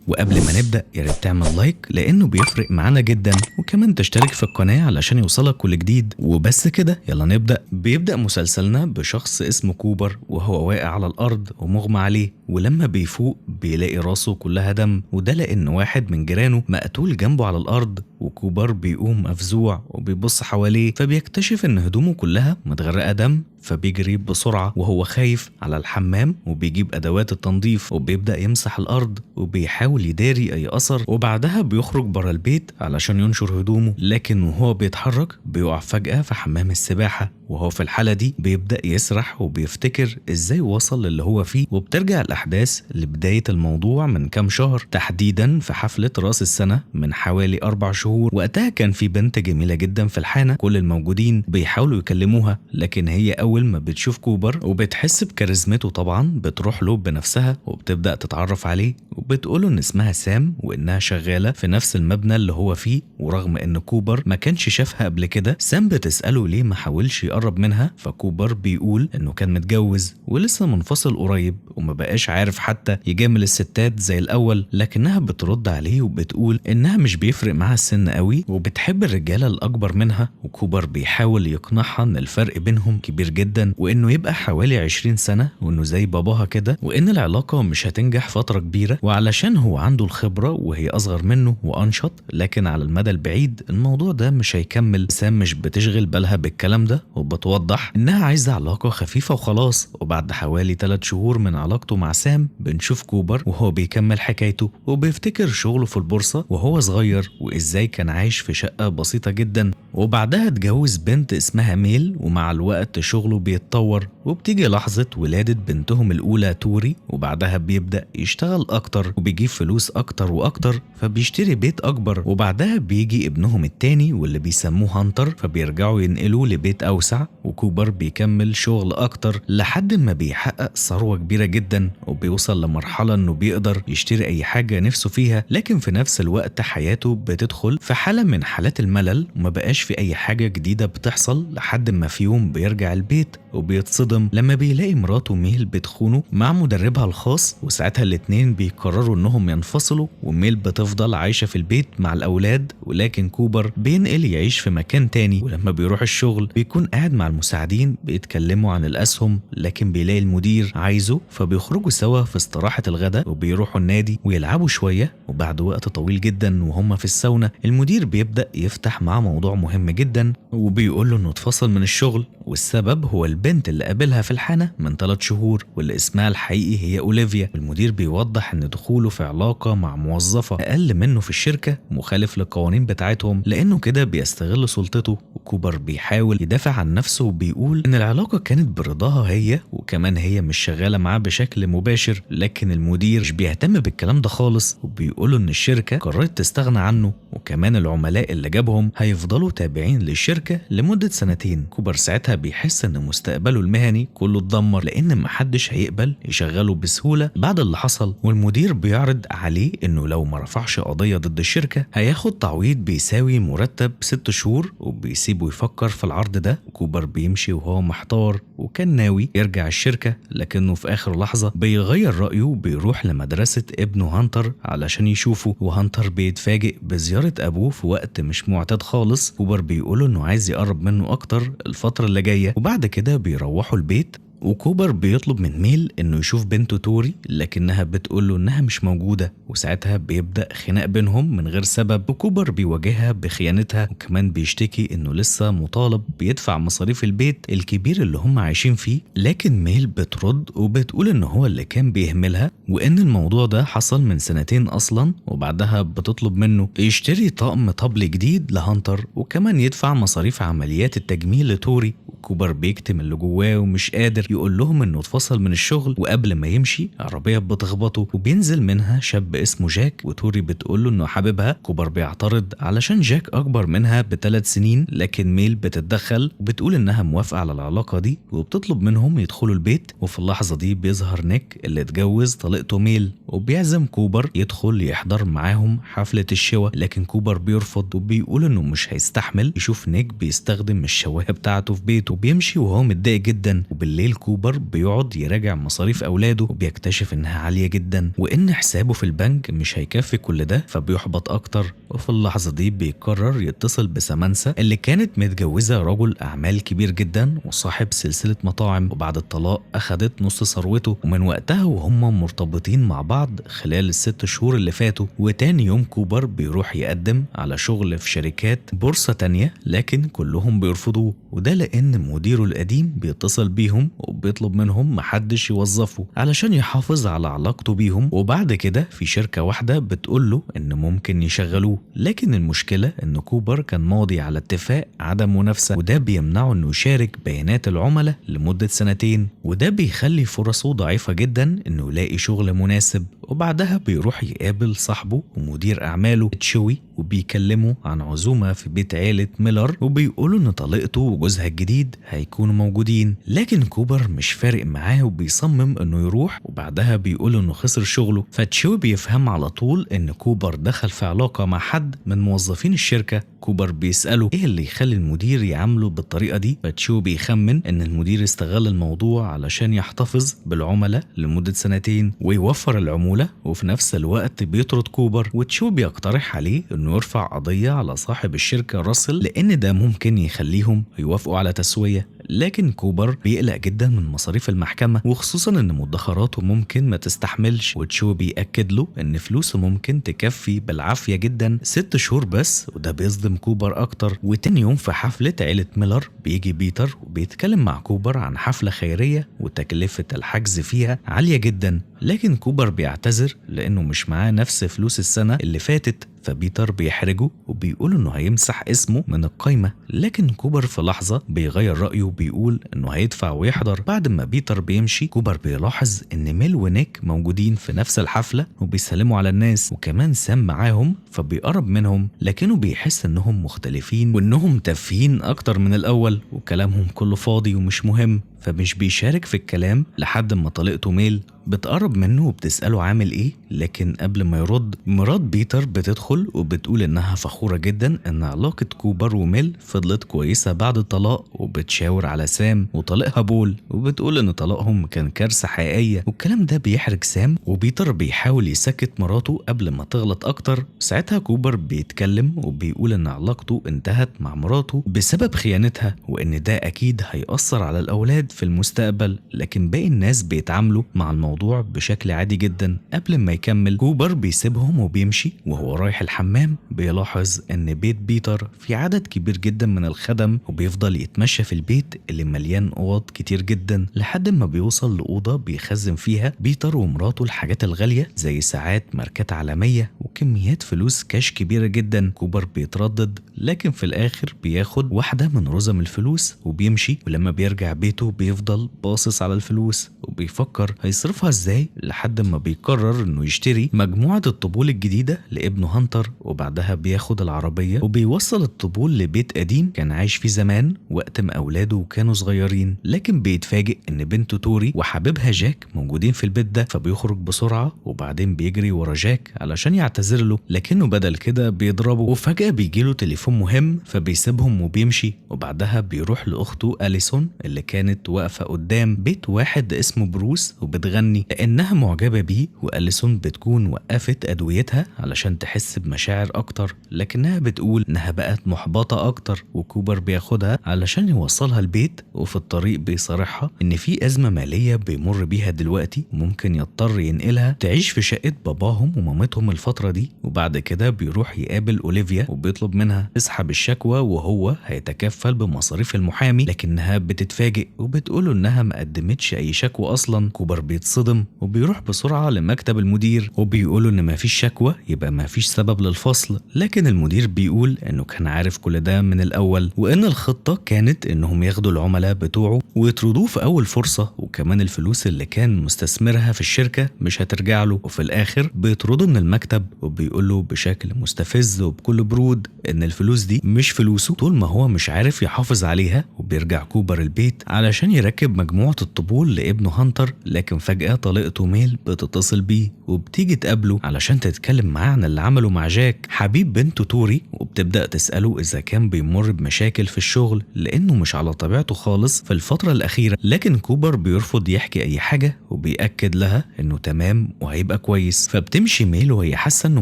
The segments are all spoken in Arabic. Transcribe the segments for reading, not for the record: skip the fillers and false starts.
وقبل ما نبدأ يا ريت تعمل لايك لأنه بيفرق معانا جدا، وكمان تشترك في القناة علشان يوصلك كل جديد. وبس كده يلا نبدأ. بيبدأ مسلسلنا بشخص اسمه كوبر وهو واقع على الأرض ومغمى عليه، ولما بيفوق بيلاقي راسه كلها دم، وده لأن واحد من جيرانه مقتول جنبه على الأرض. وكوبر بيقوم مفزوع وبيبص حواليه، فبيكتشف إن هدومه كلها متغرقة دم، فبيجري بسرعة وهو خايف على الحمام، وبيجيب أدوات التنظيف وبيبدأ يمسح الأرض وبيحاول يداري أي أثر. وبعدها بيخرج برا البيت علشان ينشر هدومه، لكن وهو بيتحرك بيقع فجأة في حمام السباحة. وهو في الحالة دي بيبدأ يسرح وبيفتكر إزاي وصل للي هو فيه، وبترجع الأحداث لبداية الموضوع من كام شهر، تحديدا في حفلة رأس السنة من حوالي 4 شهور. وقتها كان في بنت جميلة جدا في الحانة، كل الموجودين بيحاولوا يكلموها، لكن هي أول ما بتشوف كوبر وبتحس بكاريزمته طبعا بتروح له بنفسها وبتبدأ تتعرف عليه، وبتقوله إن اسمها سام وإنها شغالة في نفس المبنى اللي هو فيه. ورغم إن كوبر ما كانش شافها قبل كده، سام بتسأله ليه ما حاولش يقرب منها، فكوبر بيقول إنه كان متجوز ولسه منفصل قريب وما بقاش عارف حتى يجامل الستات زي الأول. لكنها بترد عليه وبتقول إنها مش بيفرق معاها السن قوي وبتحب الرجالة الأكبر منها. وكوبر بيحاول يقنعها إن الفرق بينهم كبير جدا، وإنه يبقى حوالي 20 سنة، وإنه زي باباها كده، وإن العلاقة مش هتنجح فترة كبيرة، وعلشان هو عنده الخبرة وهي أصغر منه وأنشط، لكن على المدى البعيد الموضوع ده مش هيكمل. سام مش بتشغل بالها بالكلام ده، وبتوضح إنها عايزة علاقة خفيفة وخلاص. وبعد حوالي 3 شهور من علاقته مع سام بنشوف كوبر وهو بيكمل حكايته وبيفتكر شغله في البورصة وهو صغير، وإزاي كان عايش في شقة بسيطة جدا. وبعدها اتجوز بنت اسمها ميل، ومع الوقت شغله بيتطور، وبتيجي لحظة ولادة بنتهم الأولى توري، وبعدها بيبدأ يشتغل أكتر وبيجيب فلوس أكتر وأكتر، فبيشتري بيت أكبر. وبعدها بيجي ابنهم التاني واللي بيسموه هانتر، فبيرجعوا ينقلوا لبيت أوسع، وكوبر بيكمل شغل أكتر لحد ما بيحقق ثروة كبيرة جدا، وبيوصل لمرحلة إنه بيقدر يشتري أي حاجة نفسه فيها. لكن في نفس الوقت حياته بتدخل في حالة من حالات الملل، وما بقاش في أي حاجة جديدة بتحصل، لحد ما في يوم بيرجع البيت وبيتصدم لما بيلاقي مراته ميل بتخونه مع مدربها الخاص. وساعتها الاتنين بيقرروا انهم ينفصلوا، وميل بتفضل عايشة في البيت مع الاولاد، ولكن كوبر بينقل يعيش في مكان تاني. ولما بيروح الشغل بيكون قاعد مع المساعدين بيتكلموا عن الاسهم، لكن بيلاقي المدير عايزه، فبيخرجوا سوا في استراحة الغداء وبيروحوا النادي ويلعبوا شوية. وبعد وقت طويل جدا وهم في الساونا، المدير بيبدأ يفتح معاه موضوع مهم جدا، وبيقول له انه اتفصل من الشغل، والسبب هو البنت اللي قابلها في الحانة من 3 شهور واللي اسمها الحقيقي هي أوليفيا. المدير بيوضح ان دخوله في علاقة مع موظفة اقل منه في الشركة مخالف للقوانين بتاعتهم، لانه كده بيستغل سلطته. وكوبر بيحاول يدافع عن نفسه وبيقول ان العلاقة كانت برضاها هي، وكمان هي مش شغالة معاه بشكل مباشر. لكن المدير مش بيهتم بالكلام ده خالص، وبيقوله ان الشركة قررت تستغنى عنه، وكمان العملاء اللي جابهم هيفضلوا تابعين للشركة لمدة 2 سنين. كوبر ساعتها بيحس ان مستقبله المهني كله اتدمر، لان محدش هيقبل يشغله بسهولة بعد اللي حصل. والمدير بيعرض عليه انه لو ما رفعش قضية ضد الشركة هياخد تعويض بيساوي مرتب 6 شهور، وبيسيبه يفكر في العرض ده. كوبر بيمشي وهو محتار، وكان ناوي يرجع الشركة، لكنه في اخر لحظة بيغير رأيه وبيروح لمدرسة ابنه هانتر علشان يشوفه. وهانتر بيتفاجئ بزيارة ابوه في وقت مش معتاد خالص. كوبر بيقوله انه عايز يقرب منه اكتر الفترة اللي جاية. وبعد كده بيروحوا البيت، وكوبر بيطلب من ميل انه يشوف بنته توري، لكنها بتقوله انها مش موجودة. وساعتها بيبدأ خناق بينهم من غير سبب، وكوبر بيواجهها بخيانتها، وكمان بيشتكي انه لسه مطالب بيدفع مصاريف البيت الكبير اللي هم عايشين فيه. لكن ميل بترد وبتقول ان هو اللي كان بيهملها، وان الموضوع ده حصل من 2 سنين اصلا. وبعدها بتطلب منه يشتري طقم طبل جديد لهانتر، وكمان يدفع مصاريف عمليات التجميل لتوري. كوبر بيكتم اللي جواه ومش قادر يقول لهم انه اتفصل من الشغل. وقبل ما يمشي عربية بتخبطه وبينزل منها شاب اسمه جاك، وتوري بتقول له انه حاببها. كوبر بيعترض علشان جاك اكبر منها ب3 سنين، لكن ميل بتتدخل وبتقول انها موافقة على العلاقة دي، وبتطلب منهم يدخلوا البيت. وفي اللحظة دي بيظهر نيك اللي اتجوز طليقته ميل، وبيعزم كوبر يدخل يحضر معاهم حفلة الشوا. لكن كوبر بيرفض وبيقول انه مش هيستحمل يشوف نيك بيستخدم الشواية بتاعته في بيته. وبيمشي وهو متضايق جدا. وبالليل كوبر بيقعد يراجع مصاريف اولاده وبيكتشف انها عالية جدا وان حسابه في البنك مش هيكفي كل ده، فبيحبط اكتر. وفي اللحظة دي بيقرر يتصل بسامانثا اللي كانت متجوزة رجل اعمال كبير جدا وصاحب سلسلة مطاعم، وبعد الطلاق اخدت نص ثروته، ومن وقتها وهم مرتبطين مع بعض خلال ال6 شهور اللي فاتوا. وتاني يوم كوبر بيروح يقدم على شغل في شركات بورصة تانية، لكن كلهم بيرفضوه، وده لان مديره القديم بيتصل بيهم وبيطلب منهم محدش يوظفه علشان يحافظ على علاقته بيهم. وبعد كده في شركة واحدة بتقوله ان ممكن يشغلوه، لكن المشكلة ان كوبر كان ماضي على اتفاق عدم منافسة، وده بيمنعه انه يشارك بيانات العملاء لمدة 2 سنين، وده بيخلي فرصه ضعيفة جدا انه يلاقي شغل مناسب. وبعدها بيروح يقابل صاحبه ومدير اعماله تشوي وبيكلموا عن عزومة في بيت عيلة ميلر، وبيقولوا ان طليقته وجوزها الجديد هيكونوا موجودين، لكن كوبر مش فارق معاه وبيصمم انه يروح. وبعدها بيقولوا انه خسر شغله، فتشوي بيفهم على طول ان كوبر دخل في علاقة مع حد من موظفين الشركة. كوبر بيسأله ايه اللي يخلي المدير يعامله بالطريقة دي، فتشوي بيخمن ان المدير استغل الموضوع علشان يحتفظ بالعملاء لمدة 2 ويوفر العمولة، وفي نفس الوقت بيطرد كوبر. وتشو بيقترح عليه انه يرفع قضية على صاحب الشركة راسل، لان ده ممكن يخليهم يوافقوا على تسوية، لكن كوبر بيقلق جدا من مصاريف المحكمة، وخصوصا ان مدخراته ممكن ما تستحملش. وتشو بيأكد له ان فلوسه ممكن تكفي بالعافية جدا 6 شهور بس، وده بيصدم كوبر اكتر. وتاني يوم في حفلة عيلة ميلر بيجي بيتر وبيتكلم مع كوبر عن حفلة خيرية وتكلفة الحجز فيها عالية جدا، لكن كوبر بيعتذر لانه مش معاه نفس فلوس السنة اللي فاتت. فبيتر بيحرجه وبيقول انه هيمسح اسمه من القايمة، لكن كوبر في لحظة بيغير رأيه وبيقول انه هيدفع ويحضر. بعد ما بيتر بيمشي كوبر بيلاحظ ان ميل ونيك موجودين في نفس الحفلة وبيسلموا على الناس، وكمان سام معاهم، فبيقرب منهم لكنه بيحس انهم مختلفين وانهم تافهين اكتر من الاول وكلامهم كله فاضي ومش مهم، فمش بيشارك في الكلام لحد ما طليقته ميل بتقرب منه وبتسأله عامل ايه. لكن قبل ما يرد مرات بيتر بتدخل وبتقول انها فخورة جدا ان علاقة كوبر وميل فضلت كويسة بعد الطلاق، وبتشاور على سام وطليقها بول وبتقول ان طلاقهم كان كارثة حقيقية، والكلام ده بيحرج سام. وبيتر بيحاول يسكت مراته قبل ما تغلط اكتر. ساعتها كوبر بيتكلم وبيقول ان علاقته انتهت مع مراته بسبب خيانتها، وان ده اكيد هيأثر على الاولاد في المستقبل، لكن باقي الناس بيتعاملوا مع الموضوع بشكل عادي جدا. قبل ما يكمل كوبر بيسيبهم وبيمشي، وهو رايح الحمام بيلاحظ ان بيت بيتر في عدد كبير جدا من الخدم، وبيفضل يتمشى في البيت اللي مليان اوض كتير جدا لحد ما بيوصل لأوضة بيخزن فيها بيتر ومراته الحاجات الغالية زي ساعات ماركات عالمية وكميات فلوس كاش كبيرة جدا. كوبر بيتردد لكن في الاخر بياخد واحدة من رزم الفلوس وبيمشي، ولما بيرجع بيته بيفضل باصص على الفلوس وبيفكر هيصرفها ازاي، لحد ما بيقرر انه يشتري مجموعة الطبول الجديدة لابنه هانتر. وبعدها بياخد العربية وبيوصل الطبول لبيت قديم كان عايش فيه زمان وقت ما اولاده كانوا صغيرين، لكن بيتفاجئ ان بنته توري وحبيبها جاك موجودين في البيت ده، فبيخرج بسرعة وبعدين بيجري ورا جاك علشان يعتذر له، لكنه بدل كده بيضربه. وفجأة بيجيله تليفون مهم فبيسيبهم وبيمشي. وبعدها بيروح لاخته أليسون اللي كانت واقفة قدام بيت واحد اسمه بروس وبتغني لانها معجبة بيه، وأليسون بتكون وقفت ادويتها علشان تحس بمشاعر اكتر، لكنها بتقول انها بقت محبطة اكتر. وكوبر بياخدها علشان يوصلها البيت، وفي الطريق بيصارحها ان في ازمة مالية بيمر بيها دلوقتي وممكن يضطر ينقلها تعيش في شقة باباهم ومامتهم الفترة دي. وبعد كده بيروح يقابل اوليفيا وبيطلب منها تسحب الشكوى وهو هيتكفل بمصاريف المحامي، لكنها بتتفاجئ وبتقوله انها ما قدمتش اي شكوى اصلا. كوبر بيتصدم وبيروح بسرعة لمكتب المدير وبيقوله ان ما فيش شكوى يبقى ما فيش سبب للفصل، لكن المدير بيقول انه كان عارف كل ده من الاول، وان الخطة كانت انهم ياخدوا العملاء بتوعه ويطردوه في اول فرصة، وكمان الفلوس اللي كان مستثمرها في الشركة مش هترجع له. وفي الاخر بيطردوا من المكتب وبيقوله بشكل مستفز وبكل برود ان الفلوس دي مش فلوسه طول ما هو مش عارف يحافظ عليها. وبيرجع كوبر البيت علشان يركب مجموعة الطبول لابنه هانتر، لكن فجأة طليقته ميل بتتصل بيه وبتيجي تقابله علشان تتكلم معاه عن اللي عمله مع جاك حبيب بنته توري، وبتبدأ تسأله إذا كان بيمر بمشاكل في الشغل لأنه مش على طبيعته خالص في الفترة الأخيرة. لكن كوبر بيرفض يحكي أي حاجة وبيأكد لها إنه تمام وهيبقى كويس. فبتمشي ميل وهي حاسة إنه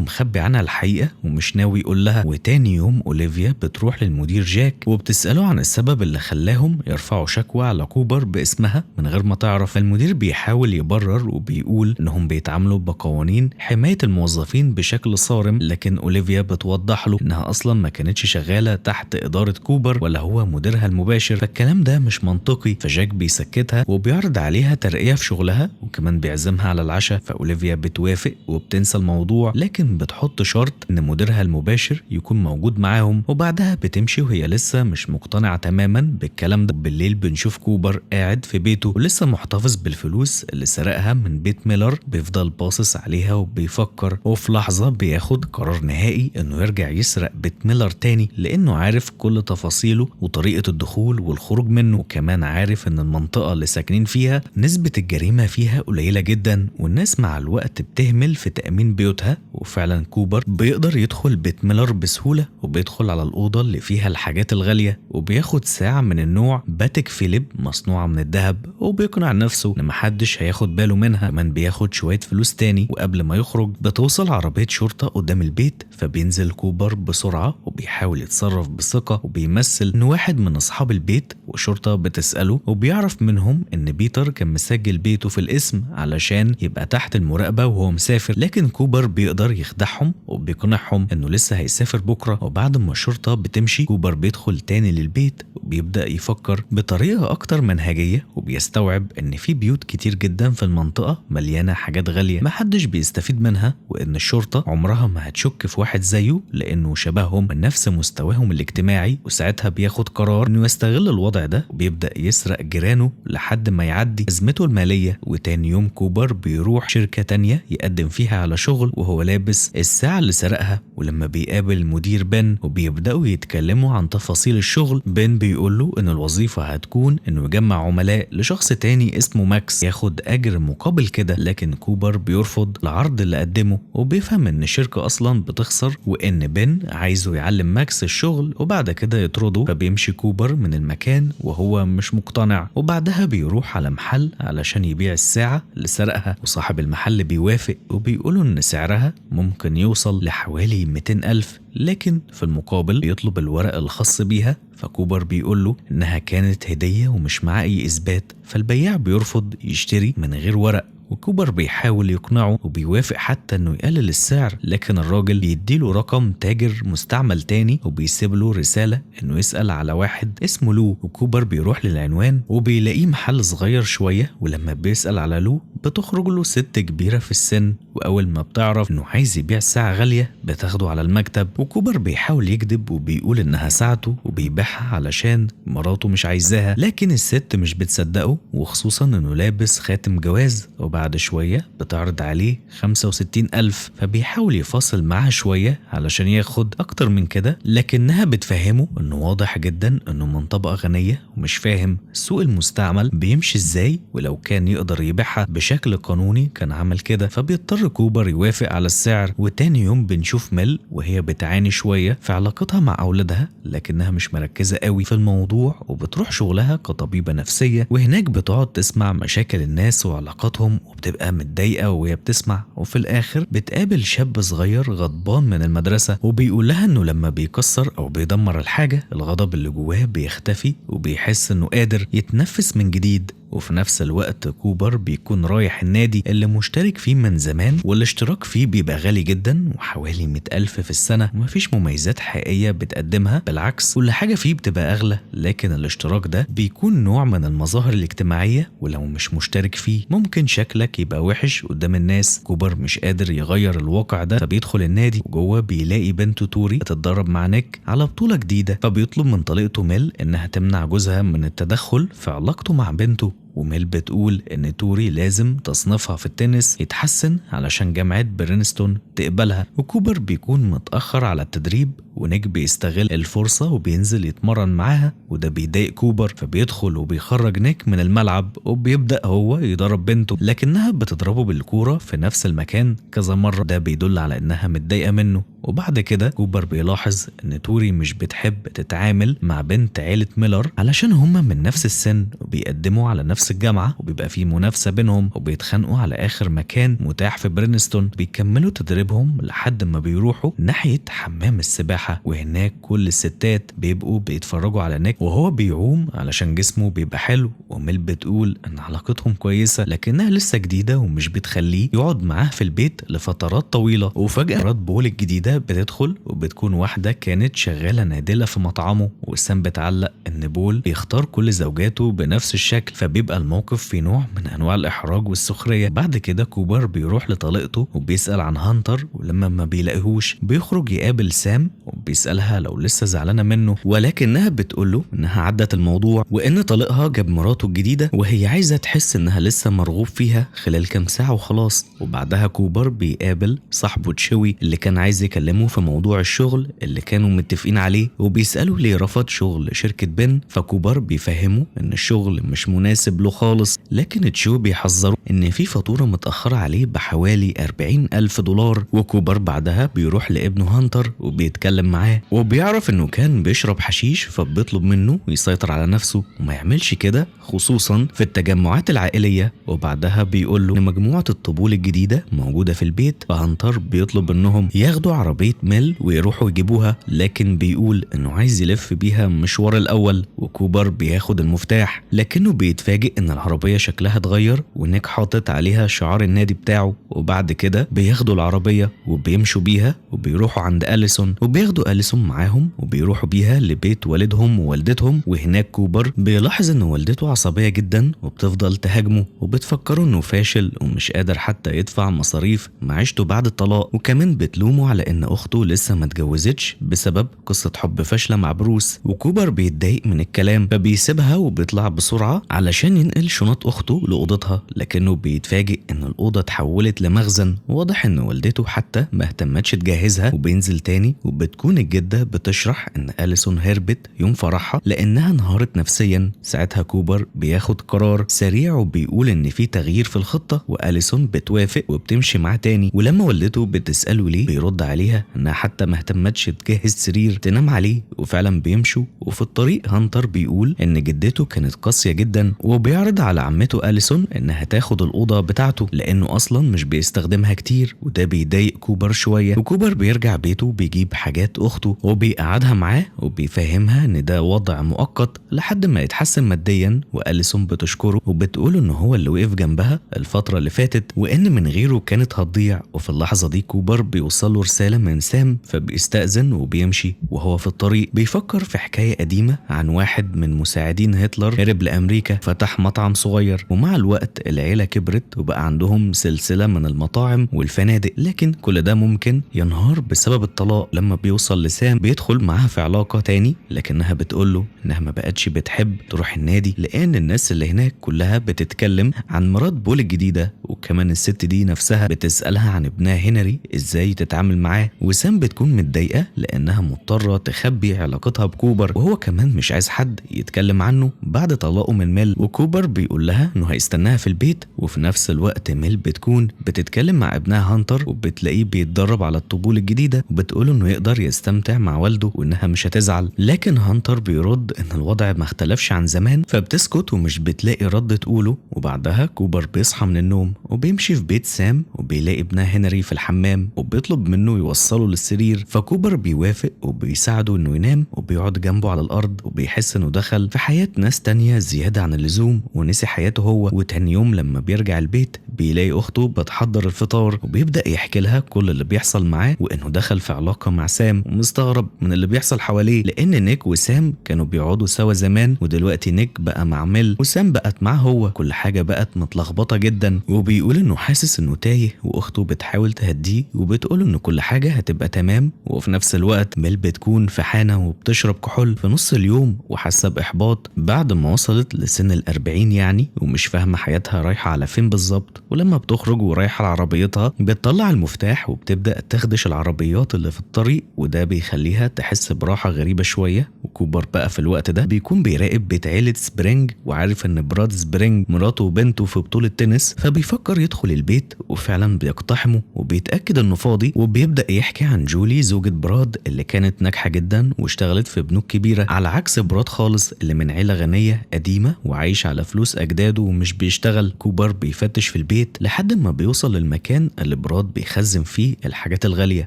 مخبي عنها الحقيقة ومش ناوي يقول لها. وتاني يوم أوليفيا بتروح للمدير جاك وبتسأله عن السبب اللي خلاهم يرفعوا شكوى على كوبر باسمها من غير ما تعرف. المدير بيحاول يبرر وبيقول إنهم بيتعاملوا بقوانين حماية الموظفين بشكل صارم، لكن أوليفيا بتوضح له إنها أصلا ما كانتش شغالة تحت إدارة كوبر ولا هو مديرها المباشر، فالكلام ده مش منطقي. فجاك بيسكتها وبيعرض عليها ترقية في شغلها وكمان بيعزمها على العشاء. فأوليفيا بتوافق وبتنسى الموضوع، لكن بتحط شرط إن مديرها المباشر يكون موجود معاهم. وبعدها بتمشي وهي لسه مش مقتنعة تماما بالكلام ده. بالليل بنشوف كوبر قاعد في بيته ولسه محتفظ بالفلوس اللي سرقها من بيت ميلر، بيفضل باصص عليها وبيفكر. وفي لحظة بياخد قرار نهائي إنه يرجع يسرق بيت ميلر تاني لأنه عارف كل تفاصيله وطريقة الدخول والخروج منه، وكمان عارف إن المنطقة اللي ساكنين فيها نسبة الجريمة فيها قليلة جدا والناس مع الوقت بتهمل في تأمين بيوتها. وفعلا كوبر بيقدر يدخل بيت ميلر بسهولة وبيدخل على الأوضة اللي فيها الحاجات الغالية وبياخد ساعة من النوع باتيك فيليب مصنوعة من الذهب وبيقنع نفسه إن محدش هياخد باله منها. كمان بياخد شوية فلوس تاني. وقبل ما يخرج بتوصل عربية شرطة قدام البيت، فبينزل كوبر بسرعة وبيحاول يتصرف بثقة وبيمثل إنه واحد من أصحاب البيت. والشرطة بتسأله وبيعرف منهم إن بيتر كان مسجل بيته في الاسم علشان يبقى تحت المراقبة وهو مسافر، لكن كوبر بيقدر يخدعهم وبيقنعهم إنه لسه هيسافر بكرة. وبعد ما الشرطة بتمشي كوبر بيدخل تاني للبيت وبيبدأ يفكر بطريقة أكتر منهجية وبيستوعب إن في بيوت كتير جدا في المنطقة مليانة حاجات غالية محدش بيستفيد منها، وإن الشرطة عمرها ما هتشك في واحد زيه لأنه شبههم من نفس مستواهم الاجتماعي. وساعتها بياخد قرار إنه يستغل الوضع ده وبيبدأ يسرق جيرانه لحد ما يعدي أزمته المالية. وتاني يوم كوبر بيروح شركة تانية يقدم فيها على شغل وهو لابس الساعة اللي سرقها. ولما بيقابل المدير بن وبيبدأوا يتكلموا عن تفاصيل الشغل، بن بيقول له إن الوظيفة هتكون إنه يجمع عملاء لشخص تاني اسمه ماكس ياخد أجر مقابل كده، لكن كوبر بيرفض العرض اللي قدمه وبيفهم إن الشركة أصلا بتخسر وإن بن عايزه يعلم ماكس الشغل وبعد كده يطرده. فبيمشي كوبر من المكان وهو مش مقتنع، وبعدها بيروح على محل علشان يبيع الساعة اللي سرقها، وصاحب المحل بيوافق وبيقوله إن سعرها ممكن يوصل لحوالي 200,000 لكن في المقابل بيطلب الورق الخاص بيها. فكوبر بيقوله إنها كانت هدية ومش معاه أي إثبات، فالبياع بيرفض يشتري من غير ورق. وكوبر بيحاول يقنعه وبيوافق حتى انه يقلل السعر، لكن الراجل بيديله رقم تاجر مستعمل تاني وبيسيب له رسالة انه يسأل على واحد اسمه لو. وكوبر بيروح للعنوان وبيلاقيه محل صغير شوية، ولما بيسأل على لو بتخرج له ست كبيرة في السن، واول ما بتعرف انه عايز يبيع ساعة غالية بتاخده على المكتب. وكوبر بيحاول يكذب وبيقول انها ساعته وبيبيعها علشان مراته مش عايزاها، لكن الست مش بتصدقه وخصوصا انه لابس خاتم جواز. وبعد شوية بتعرض عليه 65,000، فبيحاول يفاصل معها شوية علشان ياخد أكتر من كده، لكنها بتفهمه إنه واضح جدا إنه من طبقة غنية ومش فاهم السوق المستعمل بيمشي إزاي، ولو كان يقدر يبيعها بشكل قانوني كان عمل كده. فبيضطر كوبر يوافق على السعر. وتاني يوم بنشوف ميل وهي بتعاني شوية في علاقتها مع أولادها، لكنها مش مركزة قوي في الموضوع وبتروح شغلها كطبيبة نفسية، وهناك بتقعد تسمع مشاكل الناس وعلاقاتهم وبتبقى متضايقة وهي بتسمع. وفي الآخر بتقابل شاب صغير غضبان من المدرسة وبيقول لها إنه لما بيكسر أو بيدمر الحاجة الغضب اللي جواه بيختفي وبيحس إنه قادر يتنفس من جديد. وفي نفس الوقت كوبر بيكون رايح النادي اللي مشترك فيه من زمان، والاشتراك فيه بيبقى غالي جدا وحوالي 100,000 في السنة، ومفيش مميزات حقيقية بتقدمها، بالعكس كل حاجة فيه بتبقى أغلى. لكن الاشتراك ده بيكون نوع من المظاهر الاجتماعية، ولو مش مشترك فيه ممكن شكلك يبقى وحش قدام الناس. كوبر مش قادر يغير الواقع ده، فبيدخل النادي وجوه بيلاقي بنته توري بتتدرب مع نيك على بطولة جديدة، فبيطلب من طليقته ميل إنها تمنع جوزها من التدخل في علاقته مع بنته. وميل بتقول ان توري لازم تصنيفها في التنس يتحسن علشان جامعة برينستون تقبلها، وكوبر بيكون متأخر على التدريب ونيك بيستغل الفرصة وبينزل يتمرن معاها، وده بيضايق كوبر فبيدخل وبيخرج نيك من الملعب وبيبدأ هو يضرب بنته، لكنها بتضربه بالكورة في نفس المكان كذا مرة، ده بيدل على انها متضايقة منه. وبعد كده كوبر بيلاحظ ان توري مش بتحب تتعامل مع بنت عيلة ميلر علشان هما من نفس السن وبيقدموا على نفس الجامعة وبيبقى في منافسة بينهم، وبيتخانقوا على آخر مكان متاح في برينستون. بيكملوا تدريبهم لحد ما بيروحوا ناحية حمام السباحة، وهناك كل الستات بيبقوا بيتفرجوا على نيك وهو بيعوم علشان جسمه بيبقى حلو. وميل بتقول ان علاقتهم كويسة لكنها لسه جديدة ومش بتخليه يقعد معاه في البيت لفترات طويلة. وفجأة راد بول الجديدة بتدخل وبتكون واحدة كانت شغالة نادلة في مطعمه، وسام بتعلق ان بول بيختار كل زوجاته بنفس الشكل، فبيبقى الموقف في نوع من انواع الاحراج والسخرية. بعد كده كوبر بيروح لطليقته وبيسأل عن هانتر، ولما ما بيلاقيهوش بيخرج يقابل سام وبيسألها لو لسه زعلانة منه، ولكنها بتقوله انها عدت الموضوع وان طليقها جاب مراته الجديدة وهي عايزة تحس انها لسه مرغوب فيها خلال كام ساعة وخلاص. وبعدها كوبر بيقابل صاحبه تشوي اللي كان عايز يكلمه في موضوع الشغل اللي كانوا متفقين عليه، وبيسأله ليه رفض شغل شركة بن، فكوبر بيفهمه ان الشغل مش مناسب له خالص، لكن تشوي بيحذره ان في فاتورة متأخرة عليه بحوالي 40,000 دولار. وكوبر بعدها بيروح لابنه هانتر وبيتكلم معاه وبيعرف انه كان بيشرب حشيش، فبيطلب منه يسيطر على نفسه وما يعملش كده خصوصا في التجمعات العائلية. وبعدها بيقول له ان مجموعة الطبول الجديدة موجودة في البيت، فهانتر بيطلب انهم ياخدوا عربية ميل ويروحوا يجيبوها، لكن بيقول انه عايز يلف بيها مشوار الاول. وكوبر بياخد المفتاح لكنه بيتفاجئ ان العربية شكلها اتغير ونيك حاطط عليها شعار النادي بتاعه. وبعد كده بياخدوا العربية وبيمشوا بيها وبيروحوا عند أليسون، وبياخدوا أليسون معاهم وبيروحوا بيها لبيت والدهم ووالدتهم. وهناك كوبر بيلاحظ ان والدته عصبية جدا وبتفضل تهاجمه وبتفكره انه فاشل ومش قادر حتى يدفع مصاريف معيشته بعد الطلاق، وكمان بتلومه على ان اخته لسه ما اتجوزتش بسبب قصة حب فاشلة مع بروس. وكوبر بيتضايق من الكلام فبيسيبها وبيطلع بسرعة علشان ينقل شنط اخته لأوضتها، لكنه بيتفاجئ ان الأوضة اتحولت لمخزن. واضح ان والدته حتى ما اهتمتش تجهزها. وبينزل تاني وبتكون الجدة بتشرح ان أليسون هربت يوم فرحها لانها انهارت نفسيا. ساعتها كوبر بياخد قرار سريع وبيقول ان في تغيير في الخطة، وأليسون بتوافق وبتمشي معاه تاني. ولما والدته بتسأله ليه بيرد عليها انها حتى ما اهتمتش تجهز سرير تنام عليه، وفعلا بيمشوا. وفي الطريق هانتر بيقول ان جدته كانت قاسية جدا، وبيعرض على عمته أليسون انها تاخد الأوضة بتاعته لانه اصلا مش بيستخدمها كتير، وده بيضايق كوبر شوية. وكوبر بيرجع بيته بيجيب حاجات اخته وبيقعدها معاه وبيفهمها ان ده وضع مؤقت لحد ما يتحسن ماديا. وأليسون بتشكره وبتقول ان هو اللي وقف جنبها الفترة اللي فاتت وان من غيره كانت هتضيع. وفي اللحظة دي كوبر بيوصل له رسالة من سام فبيستأذن وبيمشي. وهو في الطريق بيفكر في حكاية قديمة عن واحد من مساعدين هتلر هرب لأمريكا فتح مطعم صغير، ومع الوقت العيلة كبرت وبقى عندهم سلسلة من المطاعم والفنادق، لكن كل ده ممكن ينهار بسبب الطلاق. لما بيوصل لسام بيدخل معاها في علاقة تاني، لكنها بتقوله انها ما بقتش بتحب تروح النادي لان الناس اللي هناك كلها بتتكلم عن مرات بول الجديدة، وكمان الست دي نفسها بتسألها عن ابنها هنري ازاي تتعامل معاه. وسام بتكون متضايقة لانها مضطرة تخبي علاقتها بكوبر، وهو كمان مش عايز حد يتكلم عنه بعد طلاقه من ميل. وكوبر بيقول لها انه هيستناها في البيت. وفي نفس الوقت ميل بتكون بتتكلم مع ابنها هانتر وبتلاقيه بيتدرب على الطبول الجديدة، وبتقوله انه يقدر يستمتع مع والده وانها مش هتزعل. لكن هانتر بيرد ان الوضع ما اختلفش عن زمان، فبتسكت ومش بتلاقي رد تقوله. وبعدها كوبر بيصحى من النوم وبيمشي في بيت سام وبيلاقي ابنها هنري في الحمام وبيطلب منه يوصله للسرير، فكوبر بيوافق وبيساعده انه ينام وبيقعد جنبه على الارض، وبيحس انه دخل في حياة ناس تانية زيادة عن اللزوم ونسي حياته هو. وتاني يوم لما بيرجع البيت بيلاقي اخته بتحضر الفطار وبيبدأ يحكي لها كل اللي بيحصل معاه وانه دخل في علاقة مع سام ومستغرب من اللي بيحصل حواليه، لان نيك وسام كانوا بيقعدوا سوا زمان، ودلوقتي نيك بقى مع ميل وسام بقت معاه هو. كل حاجه بقت متلخبطه جدا، وبيقول انه حاسس انه تايه، واخته بتحاول تهديه وبتقول انه كل حاجه هتبقى تمام. وفي نفس الوقت ميل بتكون في حانه وبتشرب كحول في نص اليوم وحاسه باحباط بعد ما وصلت لسن ال40 يعني، ومش فاهمه حياتها رايحه على فين بالظبط. ولما بتخرج ورايحه لعربيتها بتطلع المفتاح وبتبدا تخدش العربيات اللي في الطريق، وده بيخليها تحس براحه غريبه شويه. وكوبر بقى في الوقت ده بيكون بيراقب بيت عيله سبرينج، وعارف ان براد سبرينج مراته وبنته في بطوله تنس، فبيفكر يدخل البيت وفعلا بيقتحمه وبيتاكد انه فاضي. وبيبدا يحكي عن جولي زوجة براد اللي كانت ناجحه جدا واشتغلت في بنوك كبيره، على عكس براد خالص اللي من عيله غنيه قديمه وعايش على فلوس اجداده ومش بيشتغل. كوبر بيفتش في البيت لحد ما بيوصل للمكان اللي براد بيخزن فيه الحاجات الغاليه،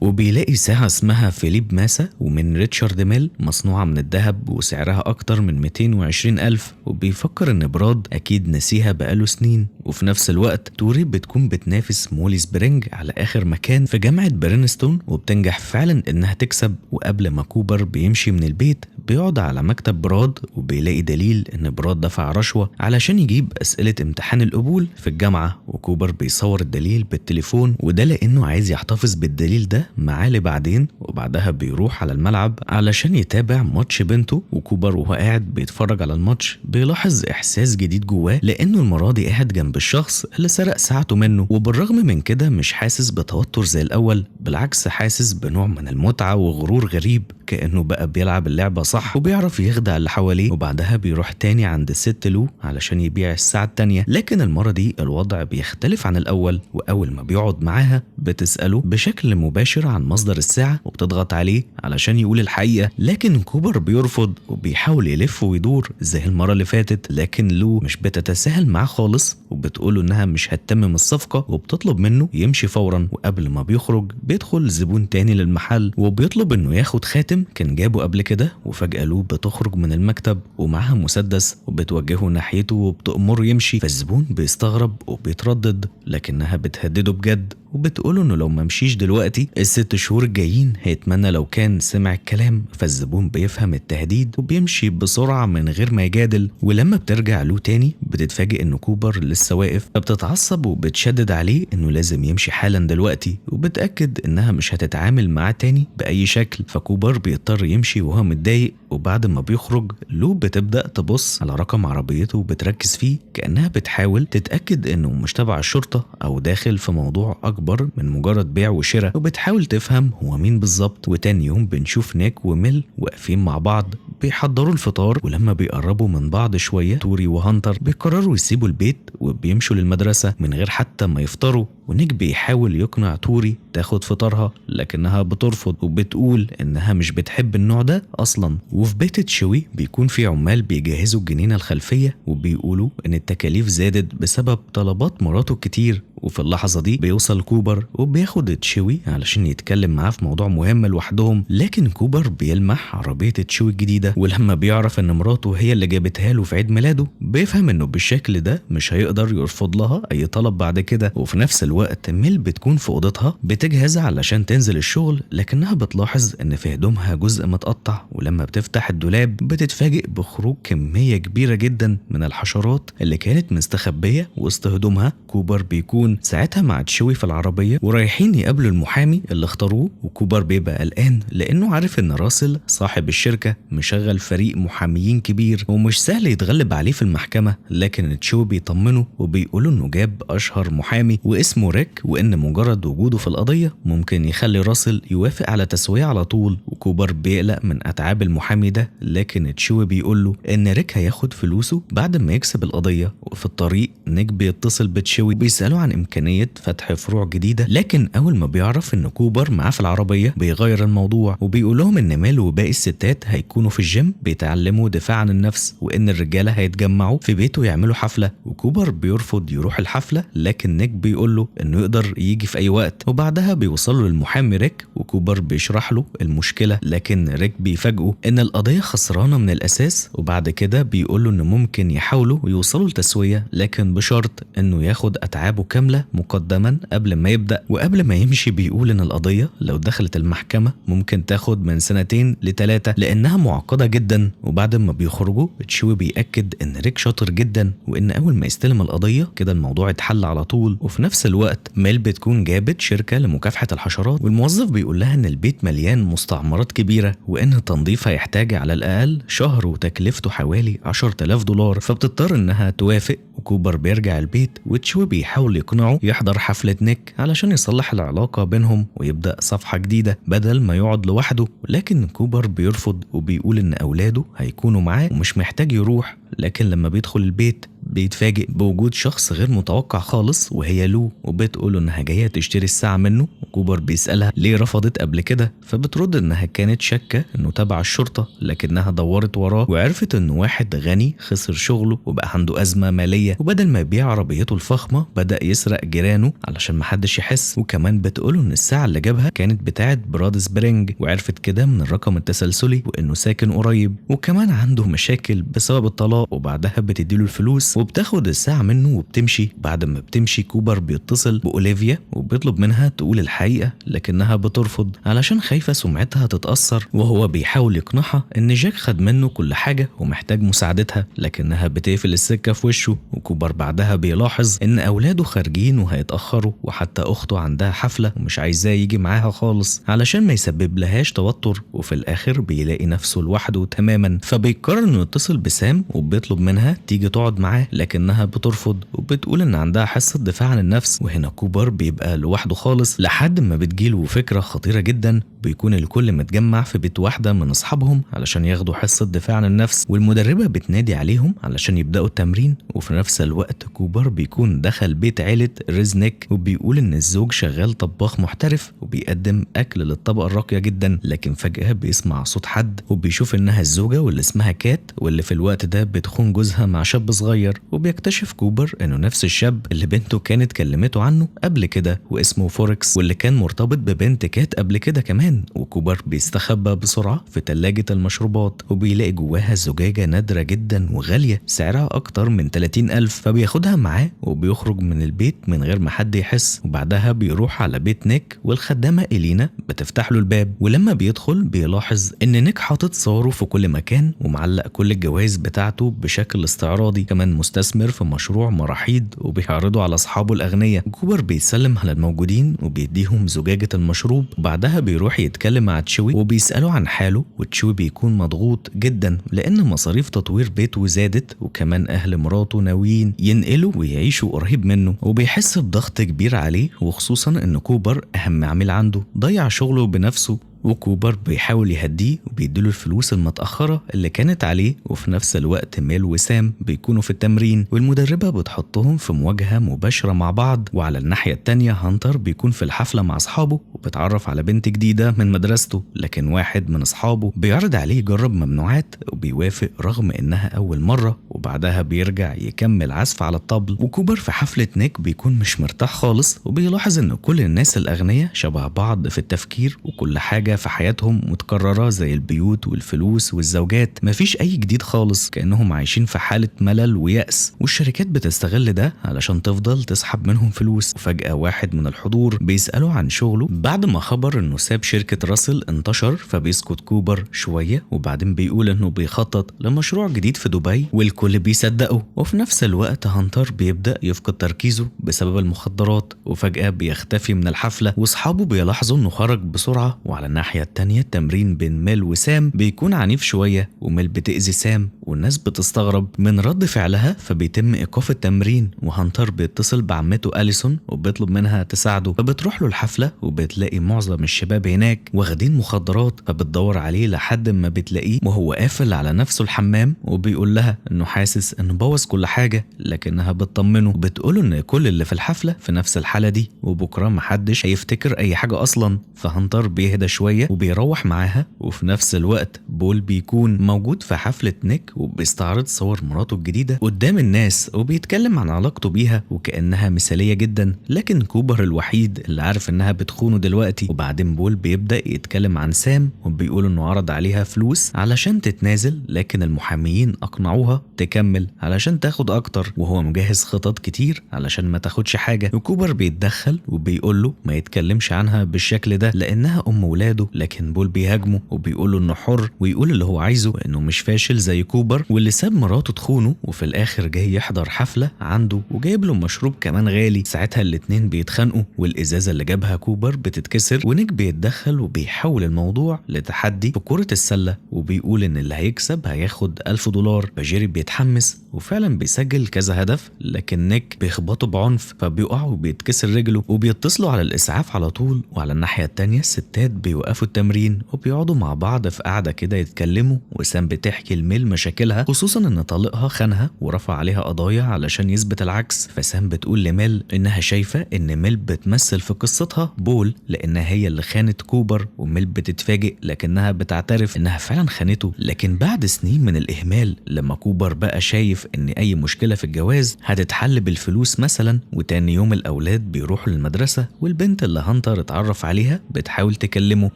وبيلاقي ساعه اسمها فيليب ماسا ومن ريتشارد ميل مصنوعه من الذهب وسعرها اكتر من 220 الف. وبيفكر ان براد اكيد نسيها بقاله سنين. وفي نفس الوقت توري بتكون بتنافس مولي سبرينج على اخر مكان في جامعه برينستون، وبتنجح فعلا انها تكسب. وقبل ما كوبر بيمشي من البيت بيقعد على مكتب براد وبيلاقي دليل ان براد دفع رشوه علشان يجيب اسئله امتحان القبول في الجامعه. وكوبر بيصور الدليل بالتليفون، وده لانه عايز يحتفظ بالدليل ده معاه لبعدين. وبعدها بيروح على الملعب علشان يتابع ماتش بنته. وكوبر وهو قاعد بيتفرج على الماتش بيلاحظ احساس جديد جواه، لانه المره دي قاعد جنب الشخص اللي سرق ساعته منه. وبالرغم من كده مش حاسس بتوتر زي الاول، بالعكس حاسس بنوع من المتعه وغرور غريب، كانه بقى بيلعب اللعبه صح وبيعرف يخدع اللي حواليه. وبعدها بيروح تاني عند الست لو علشان يبيع الساعه التانيه، لكن المره دي الوضع بيختلف عن الاول. واول ما بيقعد معاها بتساله بشكل مباشر عن مصدر الساعه وبتضغط عليه علشان يقول الحقيقه، لكن كوبر بيرفض وبيحاول يلف ويدور زي المره اللي فاتت. لكن لو مش بتتساهل معاه خالص وبتقوله انها مش هتتمم الصفقه وبتطلب منه يمشي فورا. وقبل ما بيخرج بيدخل زبون تاني للمحل وبيطلب انه ياخد خاتم كان جابه قبل كده. وفجاه لو بتخرج من المكتب ومعاها مسدس وبتوجهه ناحيته وبتأمره يمشي، فالزبون بيستغرب وبيتردد، لكنها بتهدده بجد وبتقوله انه لو ما مشيش دلوقتي ال6 شهور الجايين هيتمنى لو كان سمع الكلام. فالزبون بيفهم التهديد وبيمشي بسرعه من غير ما يجادل. ولما بترجع له تاني بتتفاجئ انه كوبر لسه واقف، فبتتعصب وبتشدد عليه انه لازم يمشي حالا دلوقتي، وبتأكد انها مش هتتعامل معاه تاني باي شكل. فكوبر بيضطر يمشي وهو متضايق. وبعد ما بيخرج لو بتبدأ تبص على رقم عربيته وبتركز فيه كأنها بتحاول تتأكد انه مش تبع الشرطة او داخل في موضوع اكبر من مجرد بيع وشراء، وبتحاول تفهم هو مين بالظبط. وتاني يوم بنشوف نيك وميل واقفين مع بعض بيحضروا الفطار، ولما بيقربوا من بعض شوية توري وهانتر بيقرروا يسيبوا البيت وبيمشوا للمدرسة من غير حتى ما يفطروا. ونيك بيحاول يقنع توري تاخد فطارها لكنها بترفض وبتقول انها مش بتحب النوع ده اصلا. وفي بيت تشوي بيكون في عمال بيجهزوا الجنينة الخلفية وبيقولوا ان التكاليف زادت بسبب طلبات مراته الكتير. وفي اللحظة دي بيوصل كوبر وبياخد تشوي علشان يتكلم معاه في موضوع مهم لوحدهم، لكن كوبر بيلمح عربية تشوي الجديدة، ولما بيعرف ان مراته هي اللي جابتها له في عيد ميلاده بيفهم انه بالشكل ده مش هيقدر يرفض لها اي طلب بعد كده. وفي نفس الوقت ميل بتكون في اوضتها بتجهز علشان تنزل الشغل، لكنها بتلاحظ ان في هدومها جزء متقطع. ولما بتفتح الدولاب بتتفاجئ بخروج كمية كبيرة جدا من الحشرات اللي كانت مستخبية وسط هدومها. كوبر بيكون ساعتها مع تشوي في العربية ورايحين يقابلوا المحامي اللي اختاروه، وكوبر بيبقى قلقان لانه عارف ان راسل صاحب الشركة مشغل فريق محاميين كبير ومش سهل يتغلب عليه في المحكمة. لكن تشوي بيطمنه وبيقوله انه جاب اشهر محامي واسمه ريك، وان مجرد وجوده في القضية ممكن يخلي راسل يوافق على تسوية على طول. وكوبر بيقلق من اتعاب المحامي ده، لكن تشوي بيقوله ان ريك هياخد فلوسه بعد ما يكسب القضية. وفي الطريق نيك بيتصل بتشوي بيسأله عن امكانية فتح فروع جديدة، لكن اول ما بيعرف ان كوبر معاه في العربية بيغير الموضوع وبيقول لهم ان مال وباقي الستات هيكونوا في الجيم بيتعلموا دفاع عن النفس، وان الرجالة هيتجمعوا في بيته يعملوا حفلة. وكوبر بيرفض يروح الحفلة، لكن نيك بيقول له انه يقدر يجي في اي وقت. وبعدها بيوصلوا للمحامي ريك وكوبر بيشرح له المشكلة كاملة، لكن ريك بيفاجئه ان القضية خسرانة من الاساس، وبعد كده بيقوله انه ممكن يحاولوا يوصلوا لتسوية لكن بشرط انه ياخد اتعابه كاملة مقدما قبل ما يبدأ. وقبل ما يمشي بيقول ان القضية لو دخلت المحكمة ممكن تاخد من 2 ل3 لانها معقدة جدا. وبعد ما بيخرجوا تشوي بيأكد ان ريك شاطر جدا، وان اول ما يستلم القضية كده الموضوع اتحل على طول. وفي نفس الوقت ميل بتكون جابت شركة لمكافحة الحشرات، والموظف بيقول لها ان البيت مليان مستعمرات كبيرة وان التنظيف هيحتاج على الاقل شهر وتكلفته حوالي $10,000، فبتضطر انها توافق. وكوبر بيرجع البيت وتشوي بيحاول يقنعه يحضر حفلة نيك علشان يصلح العلاقة بينهم ويبدأ صفحة جديدة بدل ما يقعد لوحده، لكن كوبر بيرفض وبيقول ان اولاده هيكونوا معاه ومش محتاج يروح. لكن لما بيدخل البيت بيتفاجئ بوجود شخص غير متوقع خالص، وهي لو، وبتقوله انها جايه تشتري الساعه منه. وكوبر بيسالها ليه رفضت قبل كده، فبترد انها كانت شاكه انه تبع الشرطه، لكنها دورت وراه وعرفت انه واحد غني خسر شغله وبقى عنده ازمه ماليه، وبدل ما يبيع عربيته الفخمه بدا يسرق جيرانه علشان محدش يحس. وكمان بتقوله ان الساعه اللي جابها كانت بتاعه براد سبرينج، وعرفت كده من الرقم التسلسلي وانه ساكن قريب، وكمان عنده مشاكل بسبب الطلاق. وبعدها بتديله الفلوس وبتاخد الساعة منه وبتمشي. بعد ما بتمشي كوبر بيتصل بأوليفيا وبيطلب منها تقول الحقيقة، لكنها بترفض علشان خايفة سمعتها تتأثر، وهو بيحاول يقنعها ان جاك خد منه كل حاجة ومحتاج مساعدتها، لكنها بتقفل السكة في وشه. وكوبر بعدها بيلاحظ ان اولاده خارجين وهيتأخروا، وحتى اخته عندها حفلة ومش عايزاه يجي معاها خالص علشان ما يسبب لهاش توتر. وفي الاخر بيلاقي نفسه لوحده تماما، فبيقرر انه يتصل بسام وبيطلب منها تيجي تقعد معاه، لكنها بترفض وبتقول ان عندها حصة دفاع عن النفس. وهنا كوبر بيبقى لوحده خالص لحد ما بتجيله فكرة خطيرة جدا. بيكون الكل متجمع في بيت واحدة من اصحابهم علشان ياخدوا حصة دفاع عن النفس، والمدربة بتنادي عليهم علشان يبدأوا التمرين. وفي نفس الوقت كوبر بيكون دخل بيت عيلة ريزنيك، وبيقول ان الزوج شغال طباخ محترف وبيقدم اكل للطبقة الراقية جدا. لكن فجأة بيسمع صوت حد وبيشوف انها الزوجة واللي اسمها كات، واللي في الوقت ده بتخون جوزها مع شاب صغير. وبيكتشف كوبر انه نفس الشاب اللي بنته كانت كلمته عنه قبل كده واسمه فوركس، واللي كان مرتبط ببنت كات قبل كده كمان. وكوبر بيستخبى بسرعة في تلاجة المشروبات وبيلاقي جواها زجاجة نادرة جدا وغالية سعرها اكتر من 30,000، فبياخدها معاه وبيخرج من البيت من غير ما حد يحس. وبعدها بيروح على بيت نيك، والخدامة إلينا بتفتح له الباب. ولما بيدخل بيلاحظ ان نيك حاطط صوره في كل مكان ومعلق كل الجوائز بتاعته بشكل استعراضي، كمان مستثمر في مشروع مراحيض وبيعرضه على اصحابه الاغنياء. كوبر بيسلم على الموجودين وبيديهم زجاجة المشروب، وبعدها بيروح يتكلم مع تشوي وبيسأله عن حاله. وتشوي بيكون مضغوط جدا لان مصاريف تطوير بيته زادت، وكمان اهل مراته ناويين ينقلوا ويعيشوا قريب منه، وبيحس بضغط كبير عليه، وخصوصا ان كوبر اهم عميل عنده ضيع شغله بنفسه. وكوبر بيحاول يهديه وبيديله الفلوس المتأخرة اللي كانت عليه. وفي نفس الوقت ميل وسام بيكونوا في التمرين، والمدربة بتحطهم في مواجهة مباشرة مع بعض. وعلى الناحية التانية هانتر بيكون في الحفلة مع أصحابه وبتعرف على بنت جديدة من مدرسته، لكن واحد من أصحابه بيعرض عليه يجرب ممنوعات وبيوافق رغم إنها أول مرة، وبعدها بيرجع يكمل عزف على الطبل. وكوبر في حفلة نيك بيكون مش مرتاح خالص، وبيلاحظ إن كل الناس الأغنياء شبه بعض في التفكير، وكل حاجة في حياتهم متكررة زي البيوت والفلوس والزوجات، مفيش أي جديد خالص، كأنهم عايشين في حالة ملل ويأس. والشركات بتستغل ده علشان تفضل تسحب منهم فلوس. وفجأة واحد من الحضور بيسأله عن شغله بعد ما خبر إنه ساب شركة راسل انتشر، فبيسكت كوبر شوية وبعدين بيقول إنه بيخطط لمشروع جديد في دبي والكل بيصدقه. وفي نفس الوقت هانتر بيبدأ يفقد تركيزه بسبب المخدرات، وفجأة بيختفي من الحفلة، واصحابه بيلاحظوا إنه خرج بسرعة. وعلى الناحية التانية التمرين بين ميل وسام بيكون عنيف شوية، وميل بتأذي سام والناس بتستغرب من رد فعلها، فبيتم إيقاف التمرين. وهانتر بيتصل بعمته أليسون وبيطلب منها تساعده، فبتروح له الحفلة وبتلاقي معظم الشباب هناك واخدين مخدرات، فبتدور عليه لحد ما بتلاقيه وهو قافل على نفسه الحمام، وبيقول لها إنه حاسس إنه بوظ كل حاجة، لكنها بتطمنه وبتقوله إن كل اللي في الحفلة في نفس الحالة دي، وبكرة محدش هيفتكر أي حاجة أصلا. فهانتر بيهدى شوية وبيروح معاها. وفي نفس الوقت بول بيكون موجود في حفلة نيك وبيستعرض صور مراته الجديدة قدام الناس وبيتكلم عن علاقته بيها وكأنها مثالية جدا، لكن كوبر الوحيد اللي عارف انها بتخونه دلوقتي. وبعدين بول بيبدأ يتكلم عن سام وبيقول انه عرض عليها فلوس علشان تتنازل، لكن المحاميين اقنعوها تكمل علشان تاخد اكتر، وهو مجهز خطط كتير علشان ما تاخدش حاجة. وكوبر بيتدخل وبيقول له ما يتكلمش عنها بالشكل ده لانها ام ولاده، لكن بول بيهاجمه وبيقول له انه حر ويقول اللي هو عايزه وانه مش فاشل زي كوبر واللي ساب مراته تخونه، وفي الاخر جاي يحضر حفلة عنده وجايب له مشروب كمان غالي. ساعتها الاتنين بيتخانقوا والازازة اللي جابها كوبر بتتكسر، ونيك بيتدخل وبيحول الموضوع لتحدي في كرة السلة وبيقول ان اللي هيكسب هياخد $1000. فجيري بيتحمس وفعلا بيسجل كذا هدف، لكن نيك بيخبطه بعنف فبيقع وبيتكسر رجله وبيتصلوا على الاسعاف على طول. وعلى الناحية التانية الستات بيوقفوا التمرين وبيقعدوا مع بعض في قعدة كده يتكلموا، وسام بتحكي لميل مشاكلها خصوصا ان طليقها خانها ورفع عليها قضايا علشان يثبت العكس. فسام بتقول لميل انها شايفة ان ميل بتمثل في قصتها بول لانها هي اللي خانت كوبر، وميل بتتفاجئ لكنها بتعترف انها فعلا خانته. لكن بعد سنين من الاهمال لما كوبر بقى شايف ان اي مشكلة في الجواز هتتحل بالفلوس مثلا، وتاني يوم الاولاد بيروحوا للمدرسة والبنت اللي هانتر اتعرف عليها بتحاول تكلمه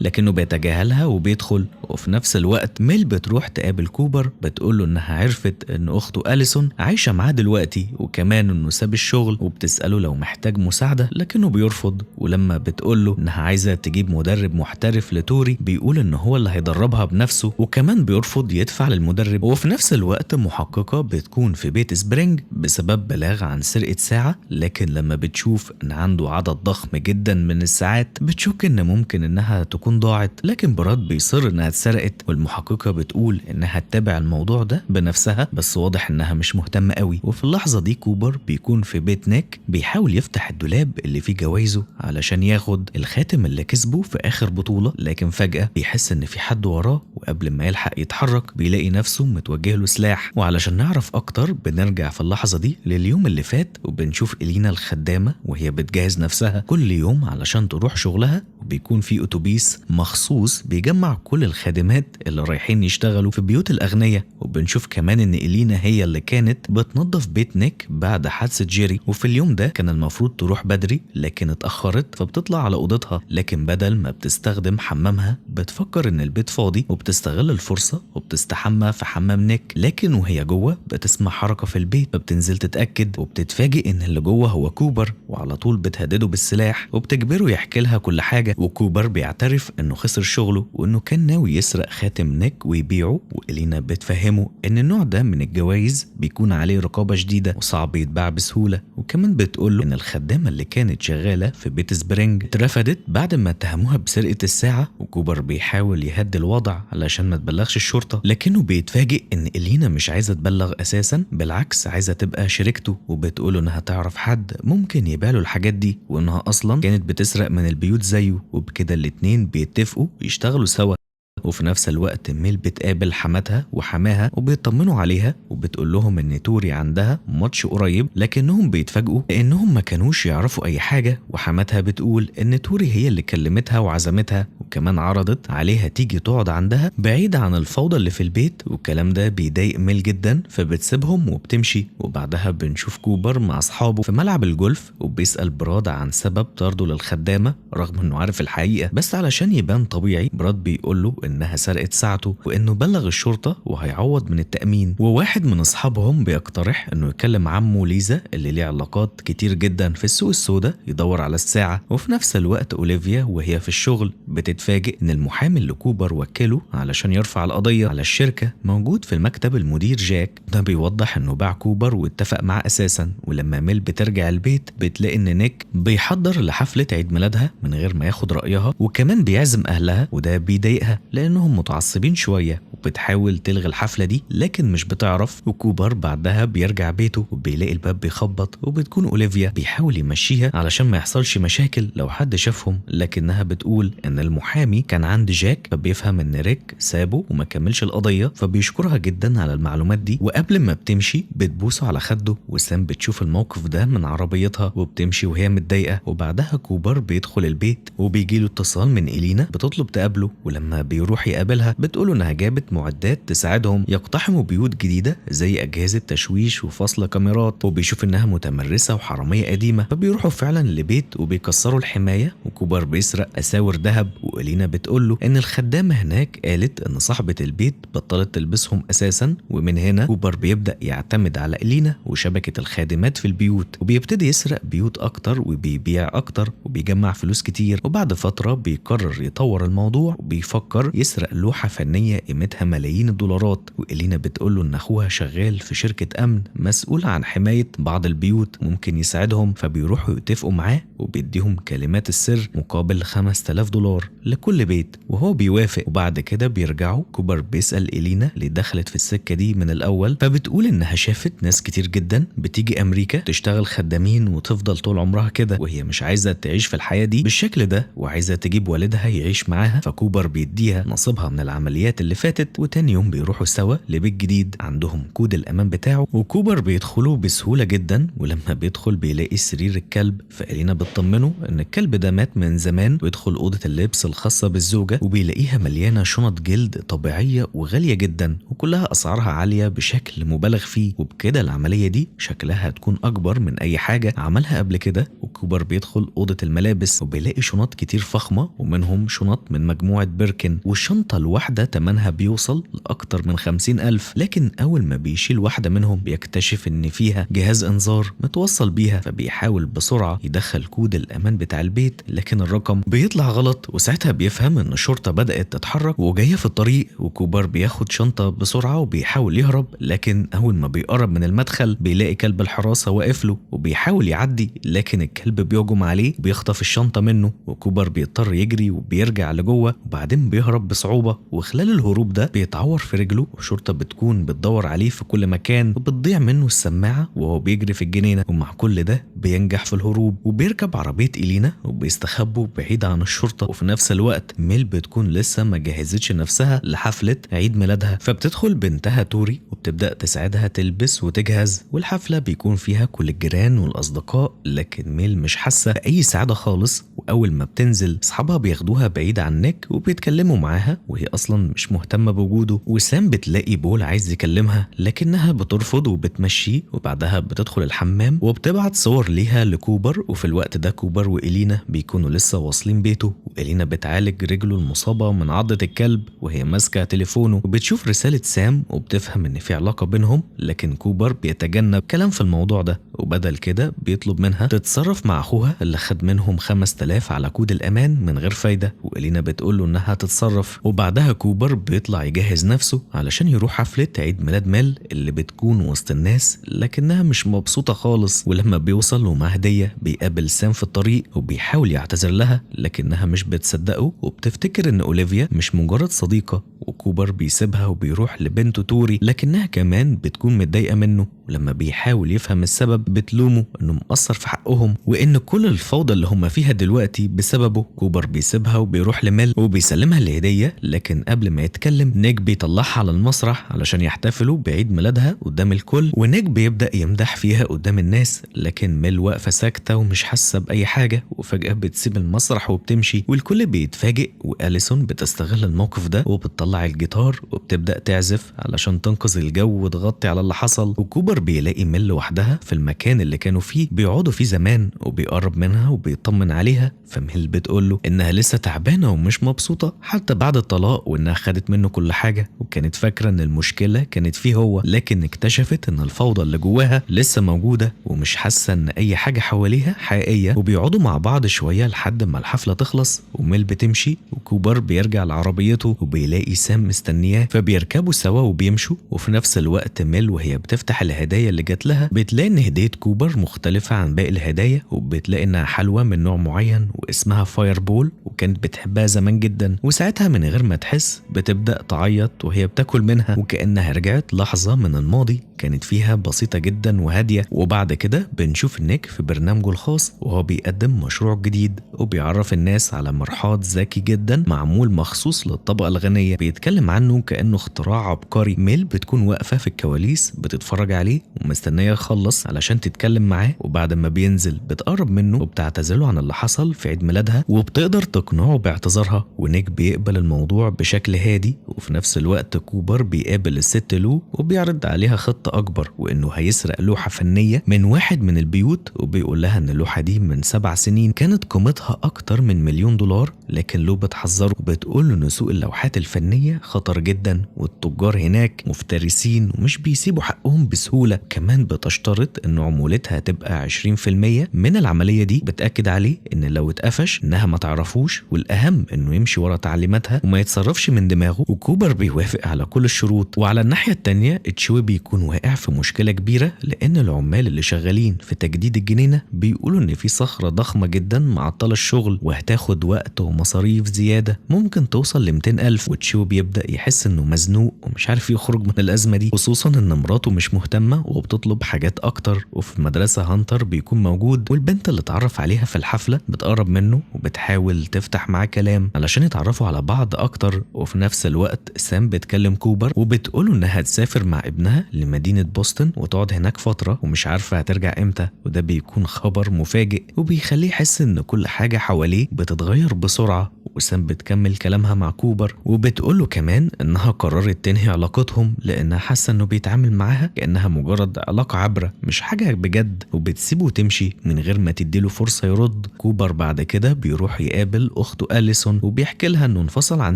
لكنه بيتجاهلها وبيدخل. وفي نفس الوقت ميل بتروح تقابل كوبر بتقوله انها عرفت ان اخته أليسون عايشة معاه دلوقتي، وكمان انه ساب الشغل، وبتسأله لو محتاج مساعدة لكنه بيرفض. ولما بتقوله انها عايزة تجيب مدرب محترف لتوري بيقول ان هو اللي هيدربها بنفسه، وكمان بيرفض يدفع للمدرب. وفي نفس الوقت محققة بتكون في بيت سبرينج بسبب بلاغ عن سرقة ساعة، لكن لما بتشوف ان عنده عدد ضخم جدا من الساعات بتشك ان ممكن انها تكون ضاعت، لكن براد بيصر انها اتسرقت. والمحققة بتقول انها تتابع الموضوع ده بنفسها، بس واضح انها مش مهتمة قوي. وفي اللحظة دي كوبر بيكون في بيت نيك بيحاول يفتح الدولاب اللي فيه جوايزه علشان ياخد الخاتم اللي كسبه في اخر بطولة، لكن فجأة بيحس ان في حد وراه، وقبل ما يلحق يتحرك بيلاقي نفسه متوجه له سلاح. وعلشان نعرف اكتر بنرجع في اللحظة دي لليوم اللي فات وبنشوف إلينا الخدامة وهي بتجهز نفسها كل يوم علشان تروح شغلها، وبيكون في اتوبيس مخصوص بيجمع كل الخادمات اللي رايحين يشتغلوا في بيوت الأغنياء. وبنشوف كمان ان إلينا هي اللي كانت بتنظف بيت نيك بعد حادثة جيري، وفي اليوم ده كان المفروض تروح بدري لكن اتأخرت فبتطلع على أوضتها، لكن بدل ما بتستخدم حمامها بتفكر ان البيت فاضي وبتستغل الفرصة وبتستحمى في حمام نيك. لكن وهي جوه بتسمع حركة في البيت فبتنزل تتأكد وبتتفاجئ ان اللي جوه هو كوبر، وعلى طول بتهدده بالسلاح وبتجبره يحكي لها كل حاجة. وكوبر بيعترف انه خسر شغله وانه كان ناوي يسرق خاتم نيك ويبيعه، وإلينا بتفهمه ان النوع ده من الجوائز بيكون عليه رقابة شديدة وصعب يتباع بسهولة. وكمان بتقوله ان الخدامة اللي كانت شغالة في بيت سبرينج اترفدت بعد ما اتهموها بسرقة الساعة، وكوبر بيحاول يهدي الوضع علشان ما تبلغش الشرطة، لكنه بيتفاجئ ان إلينا مش عايزة تبلغ اساسا، بالعكس عايزة تبقى شريكته. وبتقوله انها تعرف حد ممكن يبيع له الحاجات دي وانها اصلا كانت بتسرق من البيوت زيه، وبكده الاتنين بيتفقوا يشتغلوا سوا. وفي نفس الوقت ميل بتقابل حماتها وحماها وبيطمنوا عليها، وبتقول لهم ان توري عندها ماتش قريب، لكنهم بيتفاجئوا لانهم ما كانوش يعرفوا اي حاجة. وحماتها بتقول ان توري هي اللي كلمتها وعزمتها، وكمان عرضت عليها تيجي تقعد عندها بعيد عن الفوضى اللي في البيت. والكلام ده بيضايق ميل جدا فبتسيبهم وبتمشي. وبعدها بنشوف كوبر مع اصحابه في ملعب الجولف وبيسأل براد عن سبب طرده للخدامة رغم انه عارف الحقيقة، بس علشان يبان طبيعي براد بيقول له انها سرقت ساعته وانه بلغ الشرطة وهيعوض من التأمين. وواحد من اصحابهم بيقترح انه يكلم عمه ليزا اللي ليه علاقات كتير جدا في السوق السوداء يدور على الساعة. وفي نفس الوقت اوليفيا وهي في الشغل بتتفاجئ ان المحامي اللي كوبر وكله علشان يرفع القضية على الشركة موجود في المكتب المدير جاك. ده بيوضح انه باع كوبر واتفق معاه اساسا. ولما ميل بترجع البيت بتلاقي ان نيك بيحضر لحفلة عيد ميلادها من غير ما ياخد رأيها، وكمان بيعزم اهلها، وده بيضايقها لانهم متعصبين شوية، وبتحاول تلغي الحفلة دي لكن مش بتعرف. وكوبر بعدها بيرجع بيته وبيلاقي الباب بيخبط، وبتكون اوليفيا بيحاول يمشيها علشان ما يحصلش مشاكل لو حد شافهم، لكنها بتقول ان المحامي كان عند جاك فبيفهم ان ريك سابه وما كملش القضية، فبيشكرها جدا على المعلومات دي. وقبل ما بتمشي بتبوسه على خده، وسام بتشوف الموقف ده من عربيتها وبتمشي وهي متضايقة. وبعدها كوبر بيدخل البيت وبيجيله اتصال من إلينا بتطلب تقابله، ولما بيروح بيروح يقابلها بتقوله انها جابت معدات تساعدهم يقتحموا بيوت جديدة زي اجهزة تشويش وفصل كاميرات، وبيشوف انها متمرسة وحرامية قديمة، فبيروحوا فعلا لبيت وبيكسروا الحماية، وكوبر بيسرق اساور ذهب. وإلينا بتقوله ان الخدامة هناك قالت ان صاحبة البيت بطلت تلبسهم اساسا. ومن هنا كوبر بيبدأ يعتمد على إلينا وشبكة الخادمات في البيوت، وبيبتدي يسرق بيوت اكتر وبيبيع اكتر وبيجمع فلوس كتير. وبعد فترة بيقرر يطور الموضوع وبيفكر يسرق لوحة فنية قيمتها ملايين الدولارات. وإلينا بتقوله ان اخوها شغال في شركة امن مسؤول عن حماية بعض البيوت، ممكن يساعدهم. فبيروحوا يتفقوا معاه وبيديهم كلمات السر مقابل 5000 دولار لكل بيت، وهو بيوافق. وبعد كده بيرجعوا. كوبر بيسأل إلينا ليه دخلت في السكة دي من الأول، فبتقول إنها شافت ناس كتير جدا بتيجي أمريكا تشتغل خدامين وتفضل طول عمرها كده، وهي مش عايزة تعيش في الحياة دي بالشكل ده وعايزة تجيب والدها يعيش معاها. فكوبر بيديها نصيبها من العمليات اللي فاتت. وتاني يوم بيروحوا سوا لبيت جديد عندهم كود الأمان بتاعه، وكوبر بيدخله بسهولة جدا. ولما بيدخل بيلاقي سرير الكلب، فإلينا بتطمنه إن الكلب ده مات من زمان. ويدخل أوضة اللبس الخاصة بالزوجة وبيلاقيها مليانة شنط جلد طبيعية وغالية جدا، وكلها أسعارها عالية بشكل مبالغ فيه. وبكده العملية دي شكلها هتكون أكبر من أي حاجة عملها قبل كده. وكوبر بيدخل أوضة الملابس وبيلاقي شنط كتير فخمة، ومنهم شنط من مجموعة بيركن، والشنطة الواحدة تمنها بيوصل لأكتر من 50,000. لكن أول ما بيشيل واحدة منهم بيكتشف إن فيها جهاز إنذار متوصل بيها، فبيحاول بسرعة يدخل كود الأمان بتاع البيت، لكن الرقم بيطلع غلط. وساعتها بيفهم إن الشرطة بدأت تتحرك وجاية في الطريق. وكوبر بياخد شنطة بسرعة وبيحاول يهرب، لكن أول ما بيقرب من المدخل بيلاقي كلب الحراسة واقف له وبيحاول يعدي، لكن الكلب بيهجم عليه بيخطف الشنطة منه. وكوبر بيضطر يجري وبيرجع لجوه، وبعدين بيهرب بصعوبة. وخلال الهروب ده بيتعور في رجله، والشرطة بتكون بتدور عليه في كل مكان، وبتضيع منه السماعة وهو بيجري في الجنينة. ومع كل ده بينجح في الهروب وبيركب عربية إلينا وبيستخبوا بعيد عن الشرطة. وفي نفس الوقت ميل بتكون لسه ما جهزتش نفسها لحفلة عيد ميلادها، فبتدخل بنتها توري وبتبدأ تساعدها تلبس وتجهز. والحفلة بيكون فيها كل الجيران والأصدقاء، لكن ميل مش حاسة بأي سعادة خالص. وأول ما بتنزل أصحابها بياخدوها بعيد عن نيك وبيتكلموا معاها، وهي أصلا مش مهتمة بوجوده. وسام بتلاقي بول عايز يكلمها لكنها بترفض وبتمشيه. وبعدها بتدخل الحمام وبتبعت صور ليها لكوبر. وفي الوقت ده كوبر وإلينا بيكونوا لسه واصلين بيته، وإلينا بتعالج رجله المصابة من عضة الكلب وهي ماسكة تليفونه، وبتشوف رسالة سام وبتفهم إن في علاقة بينهم. لكن كوبر بيتجنب كلام في الموضوع ده، وبدل كده بيطلب منها تتصرف مع أخوها اللي خد منهم 5000 على كود الأمان من غير فايدة. وإلينا بتقوله إنها تتصرف. وبعدها كوبر بيطلع يجهز نفسه علشان يروح حفلة عيد ميلاد ميل اللي بتكون وسط الناس، لكنها مش مبسوطة خالص. ولما بيوصل ومعاه هدية بيقابل سام في الطريق وبيحاول يعتذر لها، لكنها مش بتصدقه وبتفتكر إن أوليفيا مش مجرد صديقة. وكوبر بيسيبها وبيروح لبنته توري، لكنها كمان بتكون متضايقة منه. ولما بيحاول يفهم السبب بتلومه انه مقصر في حقهم، وان كل الفوضى اللي هم فيها دلوقتي بسببه. كوبر بيسيبها وبيروح لميل وبيسلمها الهدية، لكن قبل ما يتكلم نيك بيطلعها على المسرح علشان يحتفلوا بعيد ميلادها قدام الكل. ونيك بيبدأ يمدح فيها قدام الناس، لكن ميل واقفة ساكتة ومش حاسة بأي حاجة. وفجأة بتسيب المسرح وبتمشي، والكل بيتفاجئ. وأليسون بتستغل الموقف ده وبتطلع الجيتار وبتبدأ تعزف علشان تنقذ الجو وتغطي على اللي حصل. وكوبر بيلاقي ميل لوحدها في المكان اللي كانوا فيه بيقعدوا فيه زمان، وبيقرب منها وبيطمن عليها. فميل بتقوله انها لسه تعبانه ومش مبسوطه حتى بعد الطلاق، وانها خدت منه كل حاجه، وكانت فاكره ان المشكله كانت فيه هو، لكن اكتشفت ان الفوضى اللي جواها لسه موجوده ومش حاسه ان اي حاجه حواليها حقيقيه. وبيقعدوا مع بعض شويه لحد ما الحفله تخلص وميل بتمشي، وكوبر بيرجع لعربيته وبيلاقي سام مستنياه، فبيركبوا سوا وبيمشوا. وفي نفس الوقت ميل وهي بتفتح الهدايا اللي جات لها بتلاقي ان هديه كوبر مختلفه عن باقي الهدايا، وبتلاقي انها حلوى من نوع معين واسمها فاير بول، وكانت بتحبها زمان جدا. وساعتها من غير ما تحس بتبدأ تعيط وهي بتاكل منها، وكأنها رجعت لحظة من الماضي كانت فيها بسيطة جدا وهادية. وبعد كده بنشوف نيك في برنامجه الخاص وهو بيقدم مشروع جديد، وبيعرف الناس على مرحاض ذكي جدا معمول مخصوص للطبقة الغنية، بيتكلم عنه كأنه اختراع عبقري. ميل بتكون واقفة في الكواليس بتتفرج عليه ومستنية يخلص علشان علشان تتكلم معاه، وبعد ما بينزل بتقرب منه وبتعتذرله عن اللي حصل في عيد ميلادها وبتقدر تقنعه باعتذارها، ونيك بيقبل الموضوع بشكل هادي. وفي نفس الوقت كوبر بيقابل الست لو وبيعرض عليها خطة أكبر، وإنه هيسرق لوحة فنية من واحد من البيوت، وبيقول لها إن اللوحة دي من 7 سنين كانت قيمتها أكتر من $1,000,000. لكن لو بتحذره وبتقول له إن سوق اللوحات الفنية خطر جدا، والتجار هناك مفترسين ومش بيسيبوا حقهم بسهولة. كمان بتشترط إن عمولتها تبقى 20% من العملية دي. بتأكد عليه إن لو اتقفش إنها ما تعرفوش، والأهم إنه يمشي ورا تعليماتها وما يتصرفش من دماغه. وكوبر بيوافق على كل الشروط. وعلى الناحية التانية تشوي بيكون واقع في مشكلة كبيرة، لأن العمال اللي شغالين في تجديد الجنينة بيقولوا إن في صخرة ضخمة جدا معطلة الشغل وهتاخد وقت ومصاريف زيادة ممكن توصل ل200,000. وتشوي بيبدأ يحس إنه مزنوق ومش عارف يخرج من الأزمة دي، خصوصا إن مراته مش مهتمة وبتطلب حاجات أكتر. وفي المدرسة هانتر بيكون موجود، والبنت اللي اتعرف عليها في الحفلة بتقرب منه وبتحاول تفتح معاه كلام علشان يتعرفوا على بعض أكتر. وفي نفس الوقت سام بتكلم كوبر وبتقوله إنها تسافر مع ابنها لمدينة بوسطن وتقعد هناك فترة ومش عارفة هترجع إمتى. وده بيكون خبر مفاجئ وبيخليه يحس إن كل حاجة حواليه بتتغير بسرعة. وسام بتكمل كلامها مع كوبر وبتقوله كمان إنها قررت تنهي علاقتهم لأنها حاسة إنه بيتعامل معاها كأنها مجرد علاقة عابرة مش حاجة بجد، وبتسيبه تمشي من غير ما تديله فرصة يرد. كوبر بعد كده بيروح يقابل أخته أليسون وبيحكي لها إنه انفصل عن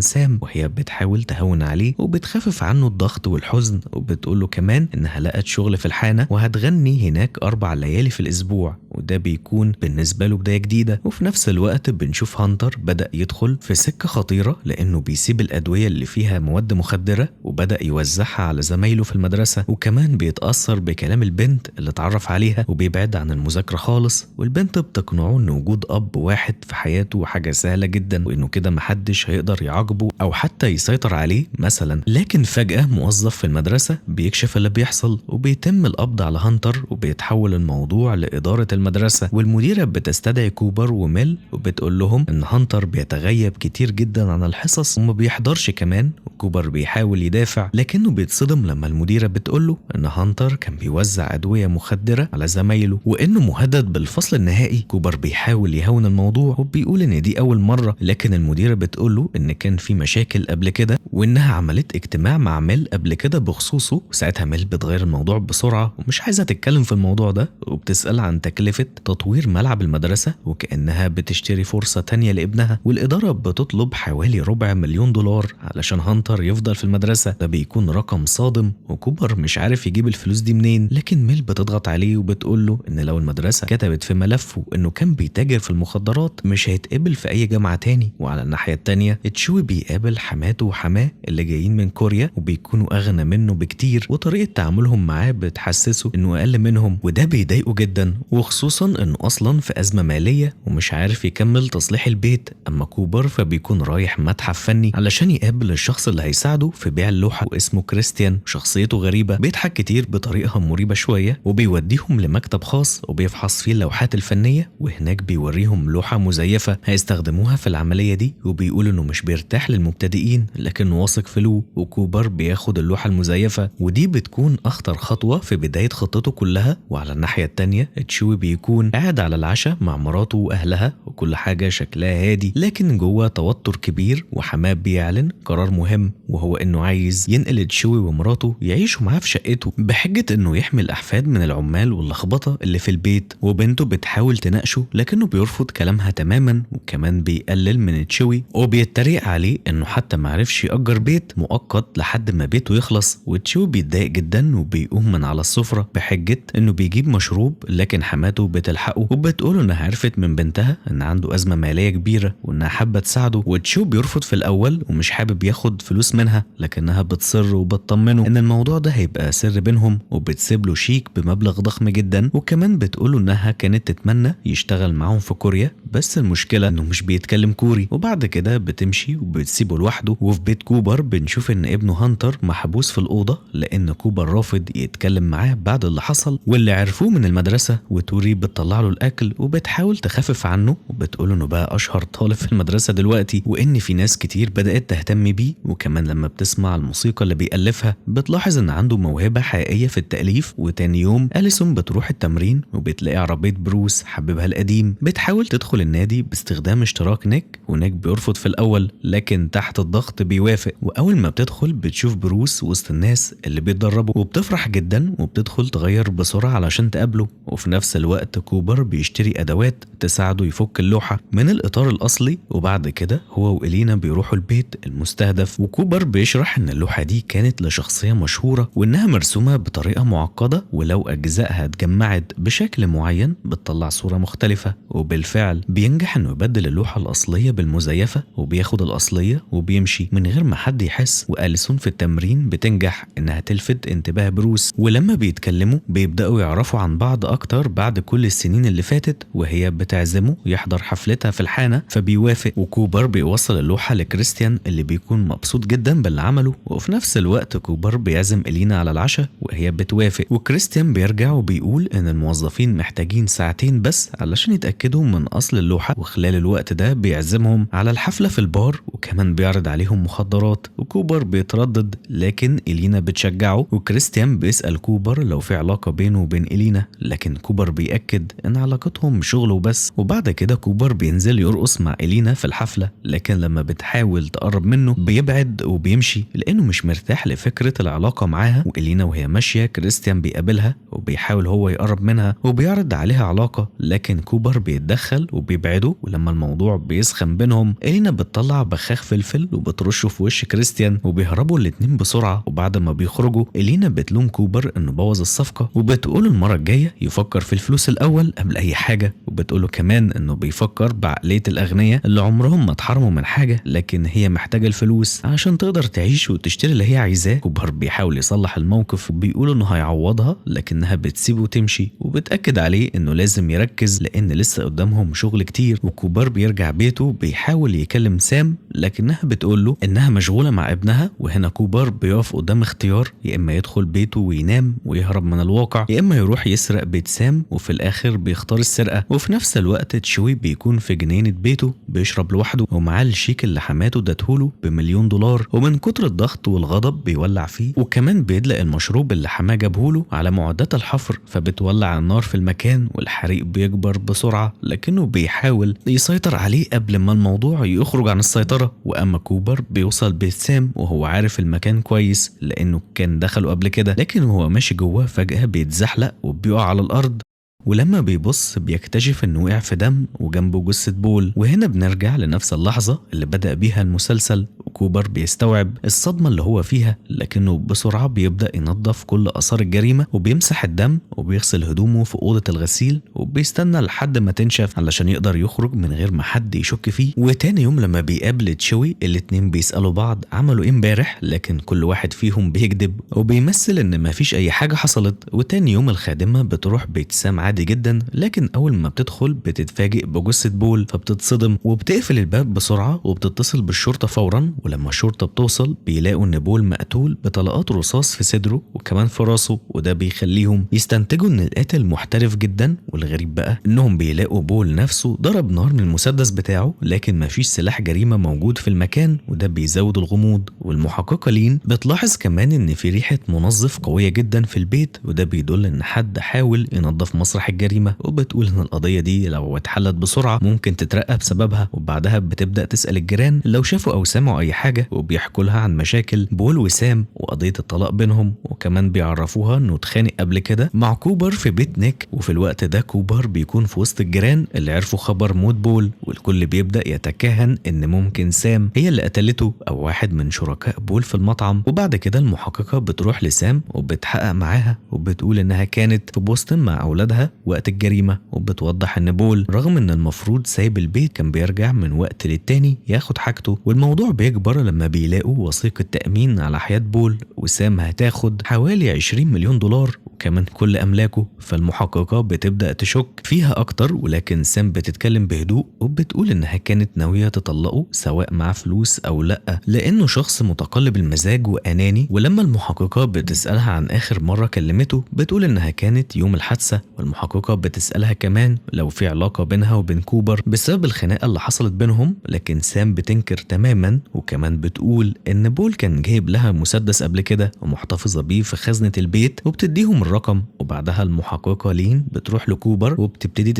سام، وهي بتحاول تهون عليه وبتخفف عنه الضغط والحزن. وبتقوله كمان إنها لقت شغل في الحانة وهتغني هناك 4 ليالي في الأسبوع، وده بيكون بالنسبة له بداية جديدة. وفي نفس الوقت بنشوف هانتر بدأ يدخل في سكة خطيرة، لأنه بيسيب الأدوية اللي فيها مواد مخدرة وبدأ يوزعها على زمايله في المدرسة. وكمان بيتأثر بكلام البنت اللي اتعرف عليها وبيبعد عن المذاكرة خالص. والبنت بتقنعه إن وجود أب واحد في حياته حاجة سهلة جدا، وإنه كده محدش هيقدر يعاقبه أو حتى يسيطر عليه مثلا. لكن فجأة موظف في المدرسة بيكشف اللي بيحصل وبيتم القبض على هانتر، وبيتحول الموضوع لإدارة المدرسة. والمديرة بتستدعي كوبر وميل وبتقول لهم إن هانتر بيتغيب كتير جدا عن الحصص وما بيحضرش كمان. وكوبر بيحاول يدافع لكنه بيتصدم لما المديرة بتقوله إن هانتر كان بيوزع أدوية مخدرة على زمايله وإنه مهدد بالفصل النهائي. كوبر بيحاول يهون الموضوع وبيقول إن دي أول مرة، لكن المديرة بتقوله إن كان في مشاكل قبل كده وإنها عملت اجتماع مع ميل قبل كده بخصوصه. وساعتها ميل بتغير الموضوع بسرعة ومش عايزة تتكلم في الموضوع ده، وبتسأل عن تكلفة تطوير ملعب المدرسة وكأنها بتشتري فرصة تانية لابنها. والإدارة بتطلب حوالي $250,000 علشان هانتر يفضل في المدرسة. ده بيكون رقم صادم وكوبر مش عارف يجيب الفلوس دي منين، لكن ميل بتضغط عليه وبتقوله إن لو المدرسة كتبت في ملفه إنه كان بيتاجر في المخدرات مش هيتقبل في أي جامعة تاني. وعلى الناحية التانية تشوي بيقابل حماته وحماه اللي جايين من كوريا وبيكونوا أغنى منه بكتير، وطريقة تعاملهم معاه بتحسسه إنه أقل منهم، وده بيضايقه جدا، وخصوصا إنه أصلا في أزمة مالية ومش عارف يكمل تصليح البيت. أما كوبر فبيكون رايح متحف فني علشان يقابل الشخص اللي هيساعده في بيع اللوحة واسمه كريستيان. شخصيته غريبة، بيضحك كتير بطريقة مريبة شوية، وبيوديهم لمكتب خاص وبيفحص فيه اللوحات الفنية، وهناك بيوريهم لوحة مزيفة هيستخدموها في العملية دي. وبيقول إنه مش بيرتاح للمبتدئين لكن واثق في لو. وكوبر بياخد اللوحة المزيفة، ودي بتكون أخطر خطوة في بداية خطته كلها. وعلى الناحية التانية تشوي بيكون قاعد على العشاء مع مراته وأهلها وكل حاجة شكلها هادي، لكن جوه توتر كبير. وحماه بيعلن قرار مهم، وهو إنه عايز ينقل تشوي ومراته يعيشوا معاه في شقته بحجة إنه يحمي الأحفاد من العمال واللخبطة اللي في البيت. وبنته بتحاول تناقشه لكنه بيرفض كلامها تماما، وكمان بيقلل من تشوي وبيتريق عليه إنه حتى معرفش يأجر بيت مؤقت لحد ما بيته يخلص. وتشوي بيتضايق جدا وبيقوم من على السفرة بحجة إنه بيجيب مشروب، لكن حماته بتلحقه وبتقوله إنها عرفت من بنتها إن عنده أزمة مالية كبيرة وإنها حابة تساعده. وتشوي بيرفض في الأول ومش حابب ياخد فلوس منها، لكنها بتصر وبتطمنه إن الموضوع ده هيبقى سر بينهم، وبتسيب له شيك بمبلغ ضخم جدا. وكمان بتقوله إنها كانت تتمنى يشتغل معاهم في كوريا، بس المشكلة إنه مش بيتكلم كوري. وبعد كده بتمشي وبتسيبه لوحده. وفي بيت كوبر بنشوف إن ابنه هانتر محبوس في الأوضة لأن كوبر رافض يتكلم معاه بعد اللي حصل واللي عرفوه من المدرسة. وتوري بتطلع له الأكل وبتحاول تخفف عنه، وبتقوله إنه بقى أشهر طالب في المدرسة دلوقتي وإن في ناس كتير بدأت تهتم بيه. وكمان لما بتسمع الموسيقى اللي بيألفها بتلاحظ إن عنده موهبة حقيقية في التأليف. وتاني يوم أليسون بتروح التمرين وبتلاقي عربية بروس حبيبها القديم بتحاول تدخل النادي باستخدام اشتراك نيك، ونيك بيرفض في الأول لكن تحت الضغط بيوافق. وأول ما بتدخل بتشوف بروس وسط الناس اللي بيتدربوا وبتفرح جدا وبتدخل تغير بسرعة علشان تقابله. وفي نفس الوقت كوبر بيشتري أدوات تساعده يفك اللوحة من الإطار الأصلي، وبعد كده هو وإلينا بيروحوا البيت المستهدف. وكوبر بيشرح إن اللوحة دي كانت لشخصية مشهورة وإنها مرسومة بطريقة معقدة، ولو أجزائها اتجمعت بشكل معين بتطلع صورة مختلفة. وبالفعل بينجح إنه يبدل اللوحة الأصلية بالمزيفة وبياخد الأصلية وبيمشي من غير ما حد يحس. وأليسون في التمرين بتنجح إنها تلفت انتباه بروس، ولما بيتكلموا بيبدأوا يعرفوا عن بعض أكتر بعد كل السنين اللي فاتت، وهي بتعزمه يحضر حفلتها في الحانة فبيوافق. وكوبر بيوصل اللوحة لكريستيان اللي بيكون مبسوط جدا باللي عمله، وفي نفس الوقت كوبر بيعزم إلينا على العشاء وهي بتوافق. وكريستيان بيرجع وبيقول إن الموظفين محتاجين ساعتين بس علشان يتأكدوا من أصل اللوحة، وخلال الوقت ده بيعزمهم على الحفلة في البار وكمان بيعرض عليهم مخدرات. وكوبر بيتردد لكن إلينا بتشجعه، وكريستيان بيسأل كوبر لو في علاقة بينه وبين إلينا، لكن كوبر بيأكد إن علاقتهم شغل وبس. وبعد كده كوبر بينزل يرقص مع إلينا في الحفلة، لكن لما بتحاول تقرب منه بيبعد وبيمشي لأنه مش مرتاح لفكرة العلاقة معاها. وإلينا وهي ماشية كريستيان بيقابلها وبيحاول هو يقرب منها وبيعرض عليها علاقة، لكن كوبر بيتدخل وبيبعده. ولما الموضوع بيسخن بينهم إلينا بتطلع بخاخ فلفل وبترشه في وش كريستيان وبيهربوا الاتنين بسرعة. وبعد ما بيخرجوا إلينا بتلوم كوبر إنه بوظ الصفقة وبتقول المرة الجاية يفكر في الفلوس الأول قبل أي حاجة، وبتقوله كمان إنه بيفكر بعقلية الأغنياء اللي عمرهم ما اتحرموا من حاجة لكن هي محتاجة الفلوس عشان تقدر تعيش وتشتري اللي هي عايزاه. كوبر بيحاول يصلح الموقف وبيقول إنه هيعوضها لكنها بتسيبه وتمشي، وبتأكد عليه إنه لازم يركز لأن لسه قدامهم شغل كتير. وكوبر بيرجع بيته بيحاول يكلم سام لكنها بتقوله إنها مشغولة مع ابنها. وهنا كوبر بيقف قدام اختيار، يا إما يدخل بيته وينام ويهرب من الواقع، يا إما يروح يسرق بيت سام، وفي الآخر بيختار السرقة. وفي نفس الوقت تشوي بيكون في جنينة بيته بيشرب لوحده ومعاه الشيك اللي حماته ادتهوله ب1,000,000 دولار، ومن كتر الضغط والغضب بيولع فيه. وكمان بيدلق المشروب اللي حماه جابهوله على معدات الحفر فبتولع النار في المكان، والحريق بيكبر بسرعة لكنه بيحاول يسيطر عليه قبل ما الموضوع يخرج عن السيطرة. وأما كوبر بيوصل بيت سام وهو عارف المكان كويس لأنه كان دخله قبل كده، لكن هو ماشي جواه فجأة بيتزحلق وبيقع على الأرض، ولما بيبص بيكتشف انه وقع في دم وجنبه جثة بول. وهنا بنرجع لنفس اللحظة اللي بدأ بيها المسلسل، وكوبر بيستوعب الصدمة اللي هو فيها لكنه بسرعة بيبدأ ينظف كل آثار الجريمة وبيمسح الدم وبيغسل هدومه في أوضة الغسيل وبيستنى لحد ما تنشف علشان يقدر يخرج من غير ما حد يشك فيه. وتاني يوم لما بيقابل تشوي الاتنين بيسألوا بعض عملوا ايه امبارح، لكن كل واحد فيهم بيكذب وبيمثل ان مفيش اي حاجة حصلت. وتاني يوم الخادمة بتروح بيت سام عادي جدا، لكن اول ما بتدخل بتتفاجئ بجثة بول فبتتصدم وبتقفل الباب بسرعة وبتتصل بالشرطة فورا. ولما الشرطة بتوصل بيلاقوا ان بول مقتول بطلقات رصاص في صدره وكمان في راسه، وده بيخليهم يستنتجوا ان القاتل محترف جدا. والغريب بقى انهم بيلاقوا بول نفسه ضرب نار من المسدس بتاعه لكن مفيش سلاح جريمة موجود في المكان، وده بيزود الغموض. والمحققة لين بتلاحظ كمان ان في ريحة منظف قوية جدا في البيت، وده بيدل ان حد حاول ينظف مسرح الجريمة، وبتقول ان القضية دي لو اتحلت بسرعة ممكن تترقى بسببها. وبعدها بتبدأ تسأل الجيران لو شافوا او سمعوا اي حاجة، وبيحكوا لها عن مشاكل بول وسام وقضية الطلاق بينهم، وكمان بيعرفوها انه اتخانق قبل كده مع كوبر في بيت نيك. وفي الوقت ده كوبر بيكون في وسط الجيران اللي عرفوا خبر موت بول، والكل بيبدأ يتكهن ان ممكن سام هي اللي قتلته او واحد من شركاء بول في المطعم. وبعد كده المحققة بتروح لسام وبتحقق معاها وبتقول انها كانت في بوسطن مع اولادها وقت الجريمة، وبتوضح ان بول رغم ان المفروض سايب البيت كان بيرجع من وقت للتاني ياخد حاجته. والموضوع بيكبر لما بيلاقوا وثيقة تأمين على حياة بول، وسام هتاخد حوالي 20 مليون دولار وكمان كل أملاكه. فالمحققة بتبدأ تشك فيها أكتر، ولكن سام بتتكلم بهدوء وبتقول إنها كانت ناوية تطلقه سواء مع فلوس أو لأ، لأنه شخص متقلب المزاج وأناني. ولما المحققة بتسألها عن آخر مرة كلمته بتقول إنها كانت يوم الحادثة، المحققة بتسألها كمان لو في علاقة بينها وبين كوبر بسبب الخناقة اللي حصلت بينهم، لكن سام بتنكر تماما، وكمان بتقول ان بول كان جايب لها مسدس قبل كده ومحتفظة بيه في خزنة البيت، وبتديهم الرقم. وبعدها المحققة لين بتروح لكوبر وبتبتدي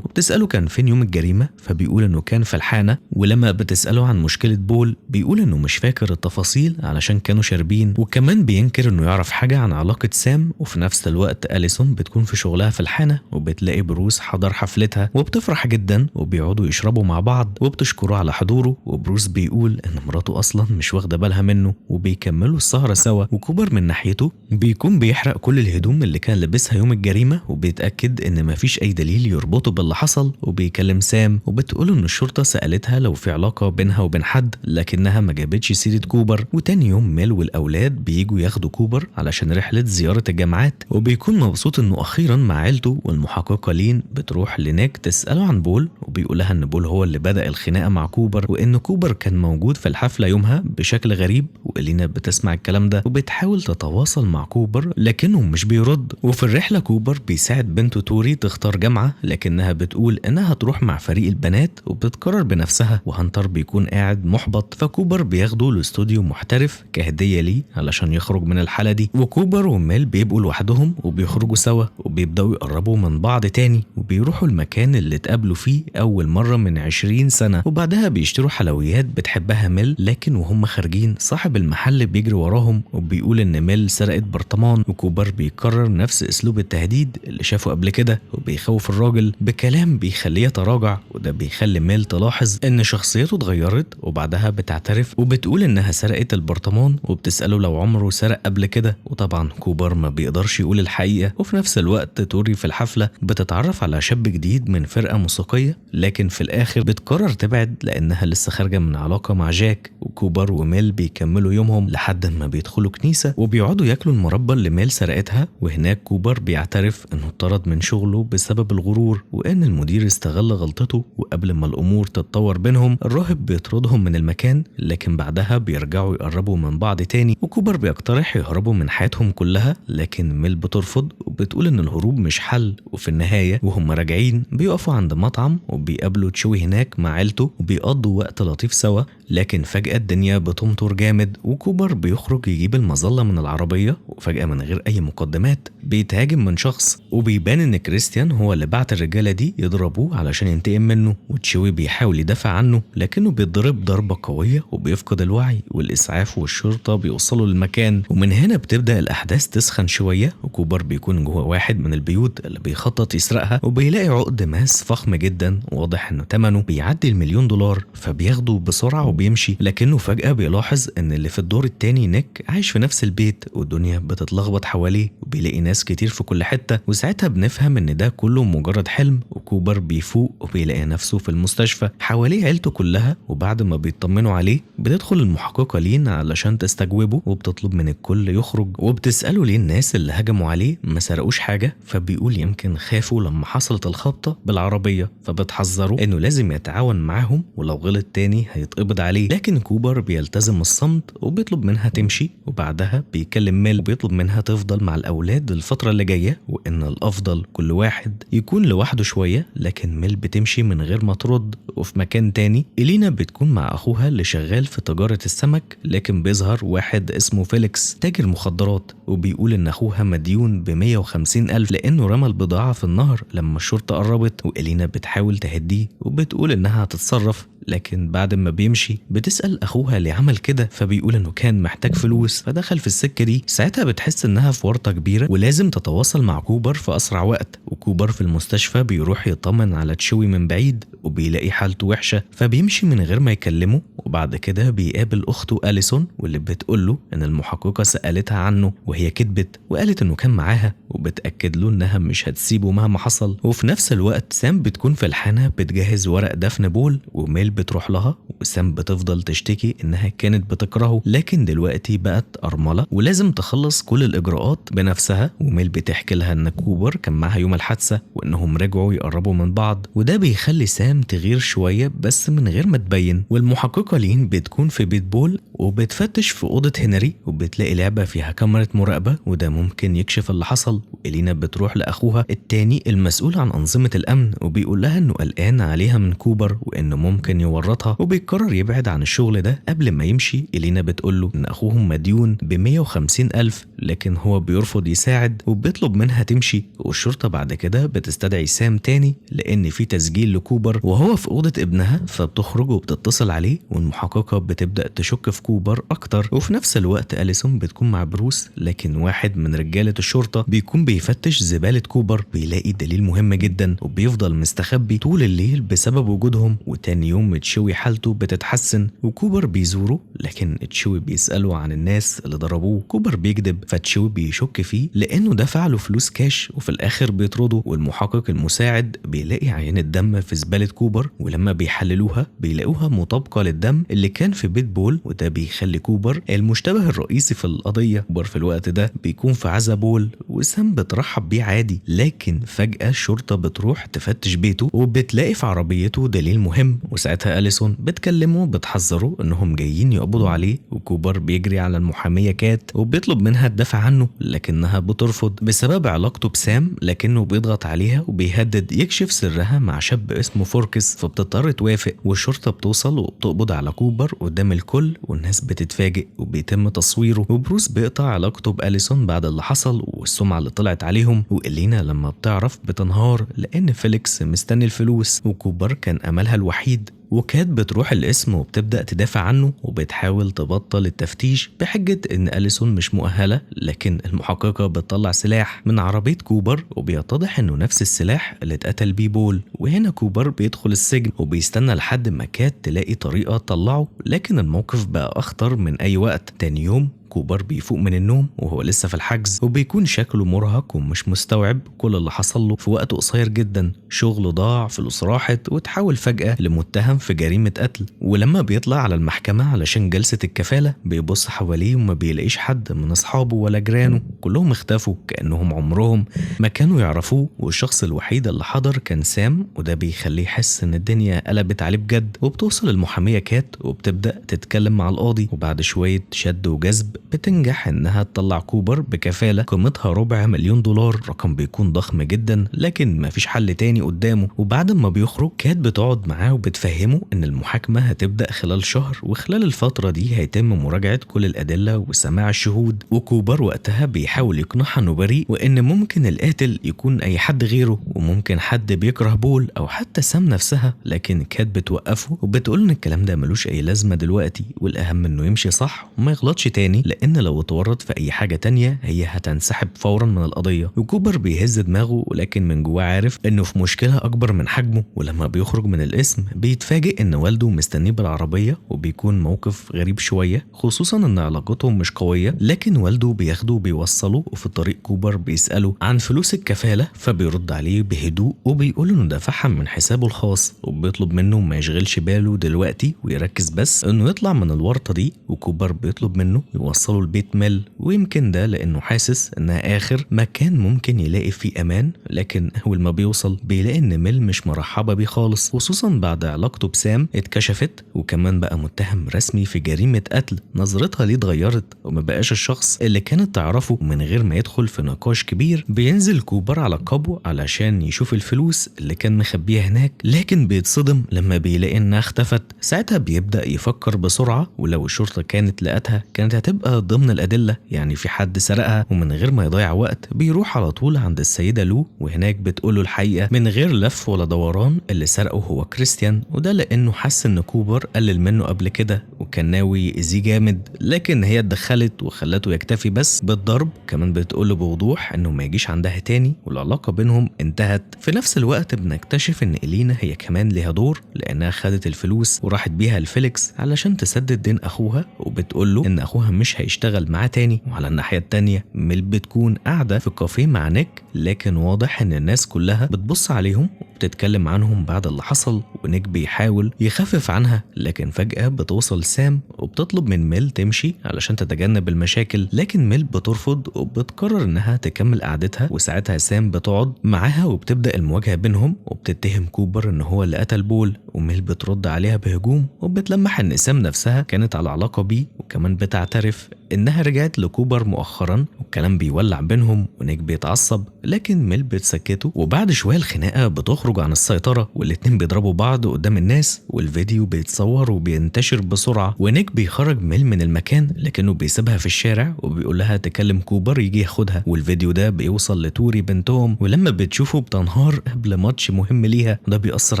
تسأله كان فين يوم الجريمة، فبيقول انه كان في الحانة. ولما بتسأله عن مشكلة بول بيقول انه مش فاكر التفاصيل علشان كانوا شاربين، وكمان بينكر انه يعرف حاجة عن علاقة سام. وفي نفس الوقت أليسون بتكون في شغلها في الحانة وبتلاقي بروس حضر حفلتها وبتفرح جدا وبيقعدوا يشربوا مع بعض وبتشكره على حضوره. وبروس بيقول ان مراته اصلا مش واخدة بالها منه، وبيكملوا السهرة سوا. وكوبر من ناحيته بيكون بيحرق كل الهدوم اللي كان لابسها يوم الجريمة وبيتأكد ان مفيش اي دليل يربطه باللي حصل. وبيكلم سام وبتقول ان الشرطة سألتها لو في علاقة بينها وبين حد، لكنها ما جابتش سيرة كوبر. وتاني يوم ميل والاولاد بييجوا ياخدوا كوبر علشان رحلة زيارة الجامعات، وبيكون مبسوط انه اخيرا مع عيلته. والمحققة لين بتروح لنيك تسأله عن بول، وبيقولها ان بول هو اللي بدأ الخناقة مع كوبر، وان كوبر كان موجود في الحفلة يومها بشكل غريب. وإلينا بتسمع الكلام ده وبتحاول تتواصل مع كوبر لكنه مش بيرد. وفي الرحلة كوبر بيساعد بنته توري تختار جامعة، لكنها بتقول انها تروح مع فريق البنات وبتتقرر بنفسها. وهانتر بيكون قاعد محبط، فكوبر بياخده لاستوديو محترف كهدية ليه علشان يخرج من الحالة دي. وكوبر وميل بيبقوا لوحدهم وبيخرجوا سوا وبيبدأوا يقربوا من بعض تاني، وبيروحوا المكان اللي اتقابلوا فيه أول مرة من 20 سنة. وبعدها بيشتروا حلويات بتحبها ميل، لكن وهم خارجين صاحب المحل بيجري وراهم وبيقول ان ميل سرقت برطمان. وكوبر بيكرر نفس اسلوب التهديد اللي شافه قبل كده وبيخوف الراجل بكلام بيخليه يتراجع، وده بيخلي ميل تلاحظ ان شخصيته اتغيرت. وبعدها بتعترف وبتقول انها سرقت البرطمان، وبتسأله لو عمره سرق قبل كده. وطبعا كوبر ما بيقدرش يقول الحقيقة. وفي نفس الوقت توري في الحفلة بتتعرف على شاب جديد من فرقة موسيقية، لكن في الاخر بتقرر تبعد لانها لسه خارجة من علاقة مع جاك. وكوبر وميل بيكملوا يومهم لحد ما بيدخلوا كنيسة وبيقعدوا ياكلوا المربى اللي ميل سرقتها. وهناك كوبر بيعترف انه اتطرد من شغله بسبب الغرور، وان المدير استغل غلطته. وقبل ما الامور تتطور بينهم الراهب بيطردهم من المكان، لكن بعدها بيرجعوا يقربوا من بعض تاني. وكوبر بيقترح يهربوا من حياتهم كلها، لكن ميل بترفض وبتقول ان الهروب مش حل. وفي النهاية وهم راجعين بيقفوا عند مطعم وبيقابلوا تشوي هناك مع عيلته وبيقضوا وقت لطيف سوا. لكن فجأة الدنيا بتمطر جامد، وكوبر بيخرج يجيب المظلة من العربية، وفجأة من غير أي مقدمات بيتهاجم من شخص، وبيبان إن كريستيان هو اللي بعت الرجالة دي يضربوه علشان ينتقم منه. وتشوي بيحاول يدافع عنه لكنه بيتضرب ضربة قوية وبيفقد الوعي، والإسعاف والشرطة بيوصلوا للمكان. ومن هنا بتبدأ الأحداث تسخن شوية، وكوبر بيكون جوه واحد من البيوت اللي بيخطط يسرقها، وبيلاقي عقد ماس فخم جدا واضح إنه ثمنه بيعدي $1,000,000. فبياخده بسرعة وبيمشي، لكنه فجأة بيلاحظ ان اللي في الدور التاني نيك عايش في نفس البيت، والدنيا بتتلخبط حواليه وبيلاقي ناس كتير في كل حتة. وساعتها بنفهم ان ده كله مجرد حلم، وكوبر بيفوق وبيلاقي نفسه في المستشفى حواليه عيلته كلها. وبعد ما بيطمنوا عليه بتدخل المحققة لين علشان تستجوبه وبتطلب من الكل يخرج، وبتسأله ليه الناس اللي هجموا عليه ما سرقوش حاجة. فبيقول يمكن خافوا لما حصلت الخبطة بالعربية، فبتحذره انه لازم يتعاون معاهم ولو غلط تاني هيتقبض عليه. لكن كوبر بيلتزم الصمت وبيطلب منها تمشي. وبعدها بيكلم ميل وبيطلب منها تفضل مع الأولاد الفترة اللي جاية، وإن الأفضل كل واحد يكون لوحده شوية. لكن ميل بتمشي من غير ما ترد. وفي مكان تاني إلينا بتكون مع أخوها اللي شغال في تجارة السمك، لكن بيظهر واحد اسمه فيليكس تاجر مخدرات، وبيقول إن أخوها مديون ب150,000 لأنه رمى البضاعة في النهر لما الشرطة قربت. وإلينا بتحاول تهديه وبتقول إنها هتتصرف، لكن بعد ما بيمشي بتسأل أخوها ليه عمل كده، فبيقول إنه كان محتاج فلوس فدخل في السكة دي. ساعتها بتحس إنها في ورطة كبيرة ولازم تتواصل مع كوبر في أسرع وقت. وكوبر في المستشفى بيروح يطمن على تشوي من بعيد وبيلاقي حالته وحشة، فبيمشي من غير ما يكلمه. وبعد كده بيقابل أخته أليسون واللي بتقوله إن المحققة سألتها عنه وهي كدبت وقالت إنه كان معاها، وبتأكد له إنها مش هتسيبه مهما حصل. وفي نفس الوقت سام بتكون في الحانة بتجهز ورق دفن بول، وميل بتروح لها، وسام بتفضل تشتكي انها كانت بتكرهه لكن دلوقتي بقت أرملة ولازم تخلص كل الإجراءات بنفسها. وميل بتحكي لها ان كوبر كان معاها يوم الحادثة وانهم رجعوا يقربوا من بعض، وده بيخلي سام تغير شوية بس من غير ما تبين. والمحققة لين بتكون في بيت بول وبتفتش في أوضة هنري وبتلاقي لعبة فيها كاميرا مراقبة، وده ممكن يكشف اللي حصل. وإلينا بتروح لأخوها التاني المسؤول عن أنظمة الأمن وبيقول لها إنه قلقان عليها من كوبر وإنه ممكن يورطها، وبيقرر يبعد عن الشغل ده. قبل ما يمشي إلينا بتقوله إن أخوهم مديون ب150,000 لكن هو بيرفض يساعد وبيطلب منها تمشي. والشرطة بعد كده بتستدعي سام تاني لأن في تسجيل لكوبر وهو في أوضة ابنها، فبتخرج وبتتصل عليه. والمحققة بتبدأ تشك في كوبر أكتر. وفي نفس الوقت أليسون بتكون مع بروس، لكن واحد من رجالة الشرطة بيكون بيفتش زبالة كوبر بيلاقي دليل مهم جدا وبيفضل مستخبي طول الليل بسبب وجودهم. وتاني يوم تشوي حالته بتتحسن وكوبر بيزوره، لكن تشوي بيسأله عن الناس اللي ضربوه. كوبر بيكذب فتشوي بيشك فيه لأنه دفع له فلوس كاش، وفي الآخر بيطرده. والمحقق المساعد بيلاقي عينة دم في زبالة كوبر، ولما بيحللوها بيلاقوها مطابقة للدم اللي كان في بيت بول، وده بيخلي كوبر المشتبه الرئيسي في القضية. كوبر في الوقت ده بيكون في عزا بول وسام بترحب بيه عادي، لكن فجأة الشرطة بتروح تفتش بيته وبتلاقي في عربيته دليل مهم. وساعتها أليسون بتكلمه بتحذره انهم جايين يقبضوا عليه، وكوبر بيجري على المحامية كات وبيطلب منها تدافع عنه لكنها بترفض بسبب علاقته بسام، لكنه بيضغط عليها وبيهدد يكشف سرها مع شاب اسمه فوركس، فبتضطر توافق. والشرطة بتوصل وبتقبض على كوبر قدام الكل والناس بتتفاجئ وبيتم تصويره. وبروس بيقطع علاقته بأليسون بعد اللي حصل والسمعة اللي طلعت عليهم. وإلينا لما بتعرف بتنهار لأن فيليكس مستني الفلوس وكوبر كان أملها الوحيد. وكات بتروح القسم وبتبدأ تدافع عنه وبتحاول تبطل التفتيش بحجة ان أليسون مش مؤهلة، لكن المحققة بتطلع سلاح من عربية كوبر وبيتضح انه نفس السلاح اللي اتقتل بيه بول. وهنا كوبر بيدخل السجن وبيستنى لحد ما كات تلاقي طريقة تطلعه، لكن الموقف بقى اخطر من اي وقت. تاني يوم كوبر بيفوق من النوم وهو لسه في الحجز وبيكون شكله مرهق ومش مستوعب كل اللي حصل له في وقت قصير جدا. شغل ضاع، فلوس راحت، وتحول فجأة لمتهم في جريمة قتل. ولما بيطلع على المحكمة علشان جلسة الكفالة بيبص حواليه وما بيلاقيش حد من أصحابه ولا جيرانه، كلهم اختفوا كأنهم عمرهم ما كانوا يعرفوه. والشخص الوحيد اللي حضر كان سام، وده بيخليه يحس ان الدنيا قلبت عليه بجد. وبتوصل المحامية كات وبتبدأ تتكلم مع القاضي، وبعد شوية شد وجذب بتنجح انها تطلع كوبر بكفالة قيمتها $250,000. رقم بيكون ضخم جدا لكن مفيش حل تاني قدامه. وبعد ما بيخرج كات بتقعد معاه وبتفهمه ان المحاكمة هتبدأ خلال شهر، وخلال الفترة دي هيتم مراجعة كل الأدلة وسماع الشهود. وكوبر وقتها بيحاول يقنعها انه بريء وان ممكن القاتل يكون اي حد غيره، وممكن حد بيكره بول او حتى سام نفسها، لكن كات بتوقفه وبتقول ان الكلام ده ملوش اي لازمة دلوقتي، والاهم انه يمشي صح وما يغلطش تاني لان لو اتورط في اي حاجة تانية هي هتنسحب فورا من القضية. وكوبر بيهز دماغه ولكن من جواه عارف انه في مشكلة اكبر من حجمه. ولما بيخرج من القسم بيتفاجئ ان والده مستنيه بالعربية، وبيكون موقف غريب شوية خصوصا ان علاقتهم مش قوية، لكن والده بياخده وبيوصله. وفي الطريق كوبر بيسأله عن فلوس الكفالة فبيرد عليه بهدوء وبيقول انه دفعها من حسابه الخاص، وبيطلب منه ما يشغلش باله دلوقتي ويركز بس انه يطلع من الورطة دي. وكوبر بيطلب منه يوصله البيت ميل، ويمكن ده لانه حاسس انها اخر مكان ممكن يلاقي فيه امان، لكن اول ما بيوصل بيلاقي ان ميل مش مرحبة بيه خالص، خصوصا بعد علاقته بسام اتكشفت وكمان بقى متهم رسمي في جريمة قتل. نظرتها ليه اتغيرت وما بقاش الشخص اللي كانت تعرفه. من غير ما يدخل في نقاش كبير بينزل كوبر على كابو علشان يشوف الفلوس اللي كان مخبيها هناك، لكن بيتصدم لما بيلاقي انها اختفت. ساعتها بيبدأ يفكر بسرعة، ولو الشرطة كانت لقتها كانت هتبقى ضمن الأدلة، يعني في حد سرقها. ومن غير ما يضيع وقت بيروح على طول عند السيدة لو، وهناك بتقوله الحقيقة من غير لف ولا دوران، اللي سرقه هو كريستيان، وده لأنه حس إن كوبر قلل منه قبل كده وكان ناوي يأذيه جامد، لكن هي اتدخلت وخلته يكتفي بس بالضرب. كمان بتقوله بوضوح إنه ما يجيش عندها تاني، والعلاقة بينهم انتهت. في نفس الوقت بنكتشف إن إلينا هي كمان ليها دور، لأنها خدت الفلوس وراحت بيها لفيليكس علشان تسدد دين أخوها، وبتقوله إن أخوها مش هيشتغل معاه تاني. وعلى الناحية التانية ميل بتكون قاعدة في كافيه مع نيك، لكن واضح إن الناس كلها بتبص عليهم بتتكلم عنهم بعد اللي حصل، ونيك بيحاول يخفف عنها، لكن فجأة بتوصل سام وبتطلب من ميل تمشي علشان تتجنب المشاكل، لكن ميل بترفض وبتقرر انها تكمل قعدتها. وساعتها سام بتقعد معاها وبتبدأ المواجهة بينهم، وبتتهم كوبر ان هو اللي قتل بول، وميل بترد عليها بهجوم وبتلمح ان سام نفسها كانت على علاقة بيه، وكمان بتعترف انها رجعت لكوبر مؤخرا، والكلام بيولع بينهم ونيك بيتعصب، لكن ميل بتسكته. وبعد شويه الخناقه بتخرج عن السيطره والاتنين بيضربوا بعض قدام الناس، والفيديو بيتصور وبينتشر بسرعه. ونيك بيخرج ميل من المكان لكنه بيسيبها في الشارع وبيقول لها تكلم كوبر يجي ياخدها. والفيديو ده بيوصل لتوري بنتهم، ولما بتشوفه بتنهار قبل ماتش مهم ليها، ده بيأثر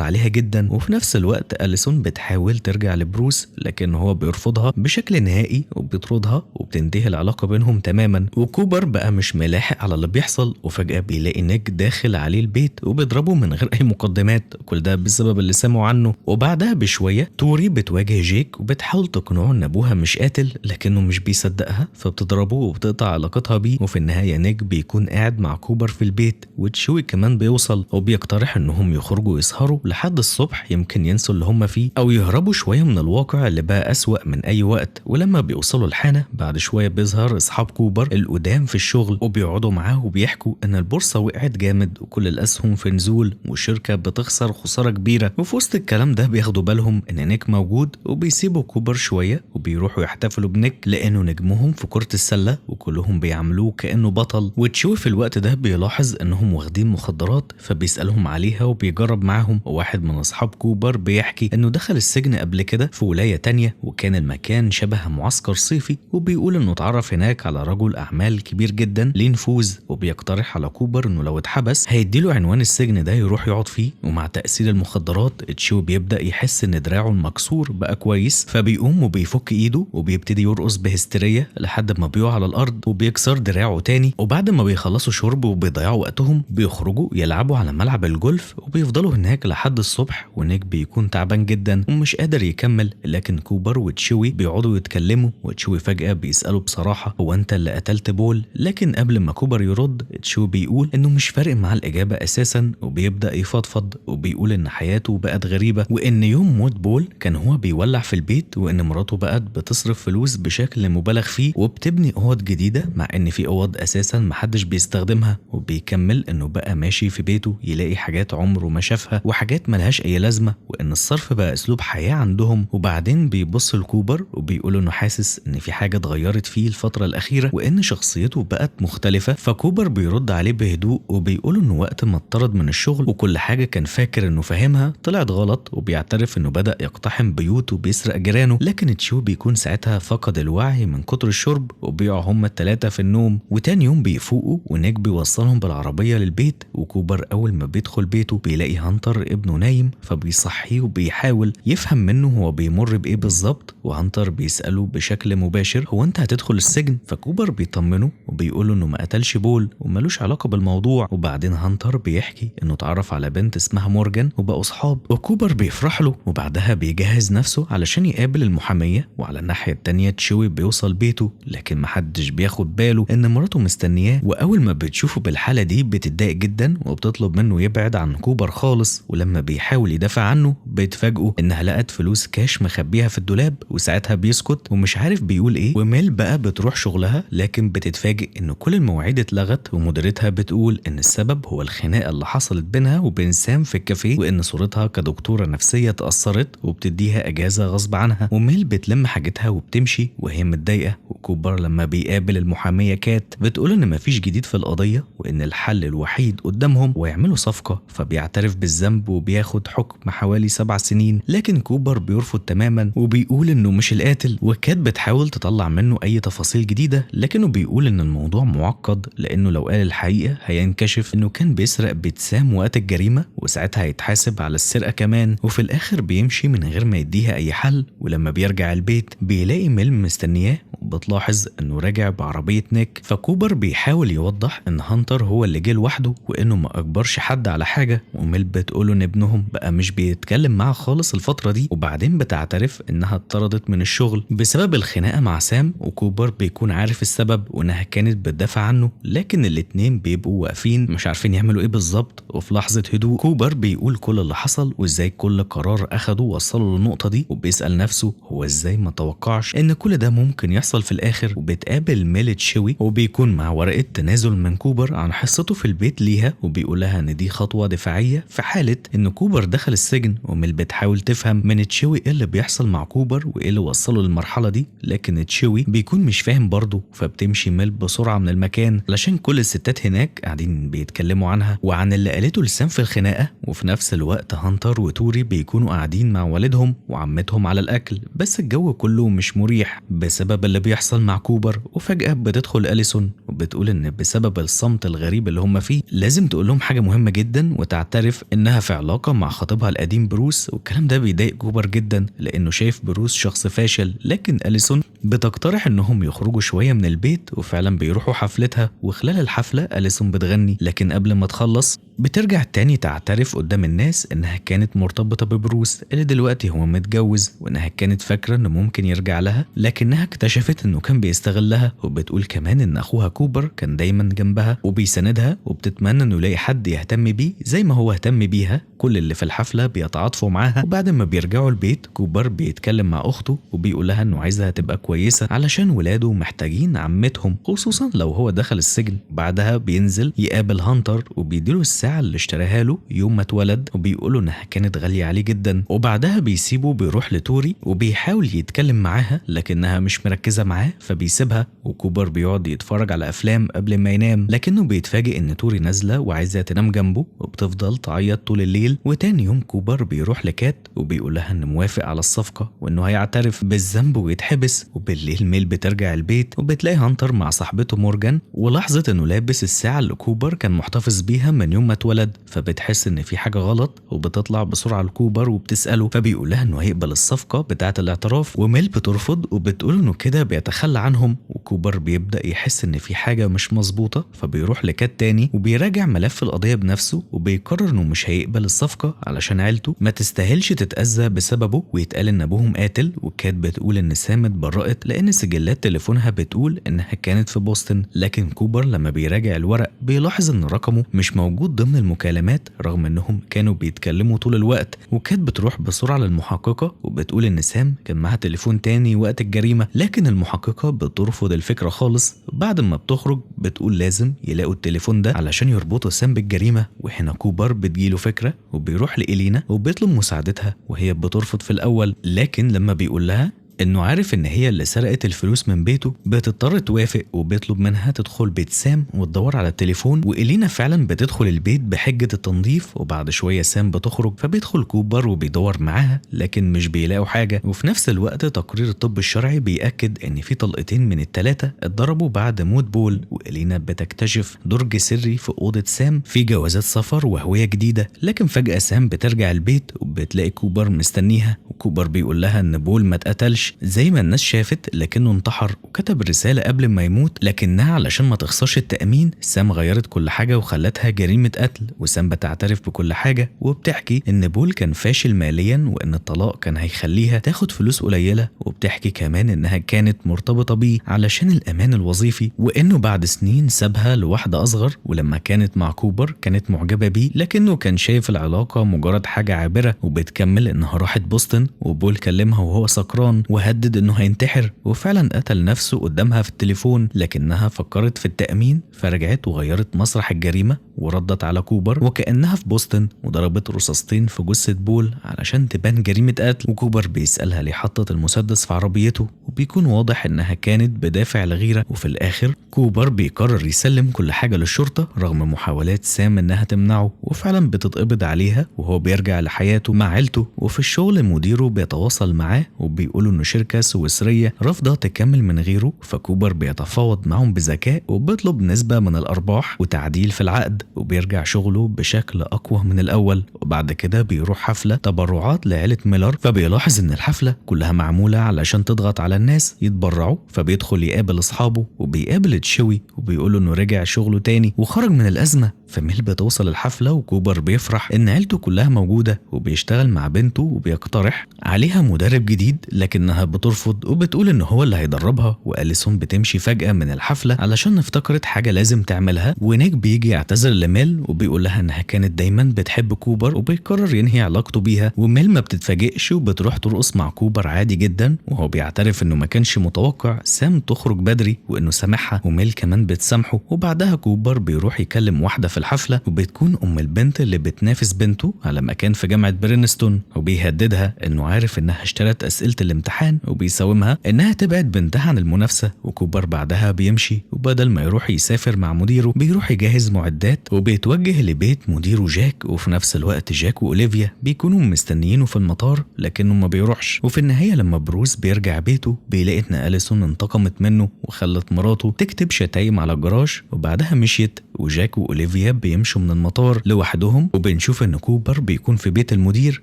عليها جدا. وفي نفس الوقت أليسون بتحاول ترجع لبروس لكن هو بيرفضها بشكل نهائي وبيطردها، وبتنتهي العلاقة بينهم تماما. وكوبر بقى مش ملاحق على اللي بيحصل، وفجأة بيلاقي نيك داخل عليه البيت وبيضربه من غير أي مقدمات، كل ده بسبب اللي سمعوا عنه. وبعدها بشوية توري بتواجه جيك وبتحاول تقنعه إن أبوها مش قاتل، لكنه مش بيصدقها فبتضربه وبتقطع علاقتها بيه. وفي النهاية نيك بيكون قاعد مع كوبر في البيت، وتشوي كمان بيوصل وبيقترح إنهم يخرجوا يسهروا لحد الصبح، يمكن ينسوا اللي هم فيه أو يهربوا شوية من الواقع اللي بقى أسوأ من أي وقت. ولما بيوصلوا الحانة بعد شوية بيظهر أصحاب كوبر القدام في الشغل وبيقعدوا معاه وبيحكوا إن البورصة وقعت جامد وكل الأسهم في نزول والشركة بتخسر خسارة كبيرة. وفي وسط الكلام ده بياخدوا بالهم إن نيك موجود وبيسيبوا كوبر شوية وبيروحوا يحتفلوا بنيك لأنه نجمهم في كرة السلة، وكلهم بيعاملوه كأنه بطل. وتشوي في الوقت ده بيلاحظ إنهم واخدين مخدرات فبيسألهم عليها وبيجرب معاهم. وواحد من أصحاب كوبر بيحكي إنه دخل السجن قبل كده في ولاية تانية وكان المكان شبه معسكر صيفي، وبيقول إنه اتعرف هناك على رجل أعمال كبير جدا ليه نفوذ، وبيقترح على كوبر إنه لو اتحبس هيديله عنوان السجن ده يروح يقعد فيه. ومع تأثير المخدرات تشيو بيبدأ يحس إن دراعه المكسور بقى كويس، فبيقوم وبيفك إيده وبيبتدي يرقص بهستيريا لحد ما بيقع على الأرض وبيكسر دراعه تاني. وبعد ما بيخلصوا شرب وبيضيعوا وقتهم بيخرجوا يلعبوا على ملعب الجولف وبيفضلوا هناك لحد الصبح. ونيك بيكون تعبان جدا ومش قادر يكمل، لكن كوبر وتشوي بيقعدوا يتكلموا، وتشوي فجأة بيسأله بصراحة هو أنت اللي قتلت بول؟ لكن قبل ما كوبر يرد تشوي بيقول إنه مش فارق مع الإجابة أساسا، وبيبدأ يفضفض وبيقول إن حياته بقت غريبة، وإن يوم موت بول كان هو بيولع في البيت، وإن مراته بقت بتصرف فلوس بشكل مبالغ فيه وبتبني أوض جديدة مع إن في أوض أساسا محدش بيستخدمها. وبيكمل إنه بقى ماشي في بيته يلاقي حاجات عمره ما شافها وحاجات ملهاش أي لازمة، وإن الصرف بقى أسلوب حياة عندهم. وبعدين بيبص لكوبر وبيقول إنه حاسس إن في حاجة اتغيرت فيه الفترة الأخيرة وإن شخصيته بقت مختلفة. فكوبر بيرد عليه بهدوء وبيقول إنه وقت ما اتطرد من الشغل وكل حاجة كان فاكر إنه فاهمها طلعت غلط، وبيعترف إنه بدأ يقتحم بيوت وبيسرق جيرانه. لكن تشيو بيكون ساعتها فقد الوعي من كتر الشرب وبيقعوا هما التلاتة في النوم. وتاني يوم بيفوقوا ونيك بيوصلهم بالعربية للبيت، وكوبر أول ما بيدخل بيته بيلاقي هانتر ابنه نايم فبيصحيه وبيحاول يفهم منه هو بيمر بإيه بالظبط. وهانتر بيسأله بشكل مباشر هو أنت هتدخل السجن؟ فكوبر بيطمنه وبيقوله إنه ما قتلش بول وملوش علاقة بالموضوع. وبعدين هانتر بيحكي إنه اتعرف على بنت اسمها مورجان وبقوا صحاب، وكوبر بيفرح له وبعدها بيجهز نفسه علشان يقابل المحامية. وعلى الناحية التانية تشوي بيوصل بيته لكن محدش بياخد باله إن مراته مستنياه، وأول ما بتشوفه بالحالة دي بتتضايق جدا وبتطلب منه يبعد عن كوبر خالص. ولما بيحاول يدافع عنه بيتفاجئوا إنها لقت فلوس كاش مخبيها في الدولاب، وساعتها بيسكت ومش عارف بيقول إيه. وميل بقى بتروح شغلها لكن بتتفاجئ إن كل المواعيد اتلغت، ومديرتها بتقول إن السبب هو الخناقة اللي حصلت بينها وبين سام في الكافيه، وإن صورتها كدكتورة نفسية اتأثرت وبتديها أجازة غصب عنها. وميل بتلم حاجتها وبتمشي وهي متضايقة. وكوبر لما بيقابل المحامية كات بتقول إن مفيش جديد في القضية وإن الحل الوحيد قدامهم ويعملوا صفقة، فبيعترف بالذنب وبياخد حكم حوالي 7 سنين. لكن كوبر بيرفض تماما وبيقول إنه مش القاتل، وكات بتحاول تطلع منه أي تفاصيل جديدة لكنه بيقول إن الموضوع معقد لأنه لو قال الحقيقة هينكشف إنه كان بيسرق بيت سام وقت الجريمة وساعتها هيتحاسب على السرقة كمان. وفي الآخر بيمشي من غير ما يديها أي حل. ولما بيرجع البيت بيلاقي ميل مستنياه وبتلاحظ إنه راجع بعربية نيك. فكوبر بيحاول يوضح إن هانتر هو اللي جه لوحده وإنه ما أجبرش حد على حاجة، وميل بتقوله إن ابنهم بقى مش بيتكلم معاه خالص الفترة دي. وبعدين بتعترف إنها اتطردت من الشغل بسبب الخناقة مع سام، وكوبر بيكون عارف السبب وإنها كانت بتدافع عنه، لكن الاتنين بيبقوا واقفين مش عارفين يعملوا إيه بالظبط. وفي لحظة هدوء. كوبر بيقول كل اللي حصل وازاي كل قرار اخده وصله للنقطة دي، وبيسأل نفسه هو ازاي ما توقعش ان كل ده ممكن يحصل في الاخر. وبتقابل ميل تشوي وبيكون مع ورقة تنازل من كوبر عن حصته في البيت ليها، وبيقول لها ان دي خطوة دفاعية في حالة ان كوبر دخل السجن. وميل بتحاول تفهم من تشوي ايه اللي بيحصل مع كوبر وايه اللي وصله للمرحلة دي، لكن تشوي بيكون مش فاهم برضه. فبتمشي ميل بسرعة من المكان علشان كل الستات هناك قاعدين بيتكلموا عنها وعن اللي قالته لسام في الخناقة. وفي نفس الوقت هانتر وتوري بيكونوا قاعدين مع والدهم وعمتهم على الأكل، بس الجو كله مش مريح بسبب اللي بيحصل مع كوبر. وفجأة بتدخل أليسون وبتقول إن بسبب الصمت الغريب اللي هم فيه لازم تقول لهم حاجة مهمة جدا، وتعترف إنها في علاقة مع خطيبها القديم بروس. والكلام ده بيضايق كوبر جدا لأنه شايف بروس شخص فاشل، لكن أليسون بتقترح إنهم يخرجوا شوية من البيت، وفعلا بيروحوا حفلتها. وخلال الحفلة أليسون بتغني، لكن قبل ما تخلص بترجع تاني تعترف قدام الناس إنها كانت مرتبطة ببروس اللي دلوقتي هو متجوز، وإنها كانت فاكرة إنه ممكن يرجع لها لكنها اكتشفت إنه كان بيستغلها. وبتقول كمان إن أخوها كوبر كان دايما جنبها وبيساندها، وبتتمنى إنه يلاقي حد يهتم بيه زي ما هو اهتم بيها. كل اللي في الحفلة بيتعاطفوا معاها. وبعد ما بيرجعوا البيت كوبر بيتكلم مع أخته وبيقول لها إنه عايزها تبقى كويسة علشان ولاده محتاجين عمتهم، خصوصا لو هو دخل السجن. بعدها بينزل يقابل هانتر وبيديله الساعة اللي اشتراها له يوم ما اتولد، وبيقوله إنها كانت غالية عليه جدا. وبعدها بيسيبه بيروح لتوري وبيحاول يتكلم معاها لكنها مش مركزة معاه فبيسيبها. وكوبر بيقعد يتفرج على أفلام قبل ما ينام، لكنه بيتفاجئ إن توري نازلة وعايزة تنام جنبه وبتفضل تعيط طول الليل. وتاني يوم كوبر بيروح لكات وبيقول لها إنه موافق على الصفقة وإنه هيعترف بالذنب ويتحبس. وبالليل ميل بترجع البيت وبتلاقي هانتر مع صاحبته مورجان، ولاحظة إنه لابس الساعة اللي كوبر كان محتفظ بيها من يوم ما اتولد، فبتحس إن في حاجة غلط وبتطلع بسرعة لكوبر وبتسأله، فبيقول لها إنه هيقبل الصفقة بتاعة الاعتراف. وميل بترفض وبتقول إنه كده بيتخلى عنهم. وكوبر بيبدأ يحس إن في حاجة مش مظبوطة، فبيروح لكات تاني وبيراجع ملف القضية بنفسه، وبيقرر إنه مش هيقبل الصفقة علشان عيلته ما تستاهلش تتأذى بسببه ويتقال إن أبوهم قاتل. وكات بتقول إن سام اتبرأت لأن سجلات تليفونها بتقول إنها كانت في بوسطن، لكن كوبر لما بيراجع الورق بيلاحظ إن رقمه مش موجود ضمن المكالمات رغم إنهم كانوا بيتكلموا طول الوقت. وكات بتروح بسرعة للمحققة وبتقول إن سام كان معاها تليفون تاني وقت الجريمة، لكن المحققة بترفض الفكرة خالص. بعد ما بتخرج بتقول لازم يلاقوا التليفون ده علشان يربطوا سام بالجريمة. وهنا كوبر بتجيله فكرة وبيروح لإلينا وبيطلب مساعدتها، وهي بترفض في الأول، لكن لما بيقول لها انه عارف ان هي اللي سرقت الفلوس من بيته بتضطر توافق، وبيطلب منها تدخل بيت سام وتدور على التليفون. وإلينا فعلا بتدخل البيت بحجة التنظيف، وبعد شوية سام بتخرج فبيدخل كوبر وبيدور معاها لكن مش بيلاقوا حاجة. وفي نفس الوقت تقرير الطب الشرعي بيأكد ان في طلقتين من الثلاثة اتضربوا بعد موت بول. وإلينا بتكتشف درج سري في أوضة سام في جوازات سفر وهوية جديدة، لكن فجأة سام بترجع البيت وبتلاقي كوبر مستنيها. وكوبر بيقول لها ان بول ما اتقتلش زي ما الناس شافت لكنه انتحر، وكتب رسالة قبل ما يموت لكنها علشان ما تخسرش التأمين سام غيرت كل حاجة وخلتها جريمة قتل. وسام بتعترف بكل حاجة وبتحكي ان بول كان فاشل ماليا وان الطلاق كان هيخليها تاخد فلوس قليلة، وبتحكي كمان انها كانت مرتبطة بيه علشان الأمان الوظيفي، وانه بعد سنين سابها لواحدة أصغر. ولما كانت مع كوبر كانت معجبة بيه لكنه كان شايف العلاقة مجرد حاجة عابرة. وبتكمل انها راحت بوسطن وبول كلمها وهو سكران وهدد انه هينتحر، وفعلا قتل نفسه قدامها في التليفون، لكنها فكرت في التأمين فرجعت وغيرت مسرح الجريمة وردت على كوبر وكأنها في بوسطن وضربت رصاصتين في جثة بول علشان تبان جريمة قتل. وكوبر بيسألها ليه حطت المسدس في عربيته، وبيكون واضح انها كانت بدافع الغيرة. وفي الاخر كوبر بيقرر يسلم كل حاجة للشرطة رغم محاولات سام انها تمنعه، وفعلا بتتقبض عليها وهو بيرجع لحياته مع عيلته. وفي الشغل مديره بيتواصل معاه وبيقولوا انه شركة سويسرية رافضة تكمل من غيره، فكوبر بيتفاوض معهم بذكاء وبيطلب نسبة من الأرباح وتعديل في العقد، وبيرجع شغله بشكل أقوى من الأول. وبعد كده بيروح حفلة تبرعات لعيلة ميلر، فبيلاحظ إن الحفلة كلها معمولة علشان تضغط على الناس يتبرعوا، فبيدخل يقابل أصحابه وبيقابل تشوي وبيقوله إنه رجع شغله تاني وخرج من الأزمة. فميل بتوصل الحفلة وكوبر بيفرح إن عيلته كلها موجودة وبيشتغل مع بنته وبيقترح عليها مدرب جديد، لكنها بترفض وبتقول إن هو اللي هيدربها. وأليسون بتمشي فجأة من الحفلة علشان افتكرت حاجة لازم تعملها، ونيك بيجي يعتذر لميل وبيقول لها إنها كانت دايما بتحب كوبر وبيقرر ينهي علاقته بيها. وميل ما بتتفاجئش وبتروح ترقص مع كوبر عادي جدا، وهو بيعترف إنه ما كانش متوقع سام تخرج بدري وإنه سامحها، وميل كمان بتسامحه. وبعدها كوبر بيروح يكلم واحدة في الحفلة وبتكون أم البنت اللي بتنافس بنته على مكان في جامعة برينستون، وبيهددها إنه عارف إنها اشترت أسئلة الامتحان وبيساومها إنها تبعد بنتها عن المنافسة. وكوبر بعدها بيمشي، وبدل ما يروح يسافر مع مديره بيروح يجهز معدات وبيتوجه لبيت مديره جاك. وفي نفس الوقت جاك وأوليفيا بيكونوا مستنيينه في المطار لكنه ما بيروحش. وفي النهاية لما بروس بيرجع بيته بيلاقي إن أليسون انتقمت منه وخلت مراته تكتب شتايم على الجراج، وبعدها مشيت. وجاك وأوليفيا بيمشوا من المطار لوحدهم، وبنشوف إن كوبر بيكون في بيت المدير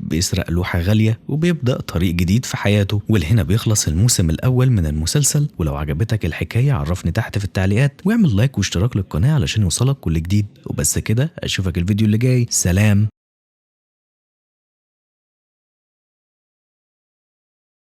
بيسرق لوحة غالية وبيبدأ طريق جديد في حياته. ولهنا بيخلص الموسم الأول من المسلسل. ولو عجبتك الحكاية عرفني تحت في التعليقات، واعمل لايك واشتراك للقناة علشان يوصلك كل جديد. وبس كده، أشوفك الفيديو اللي جاي. سلام.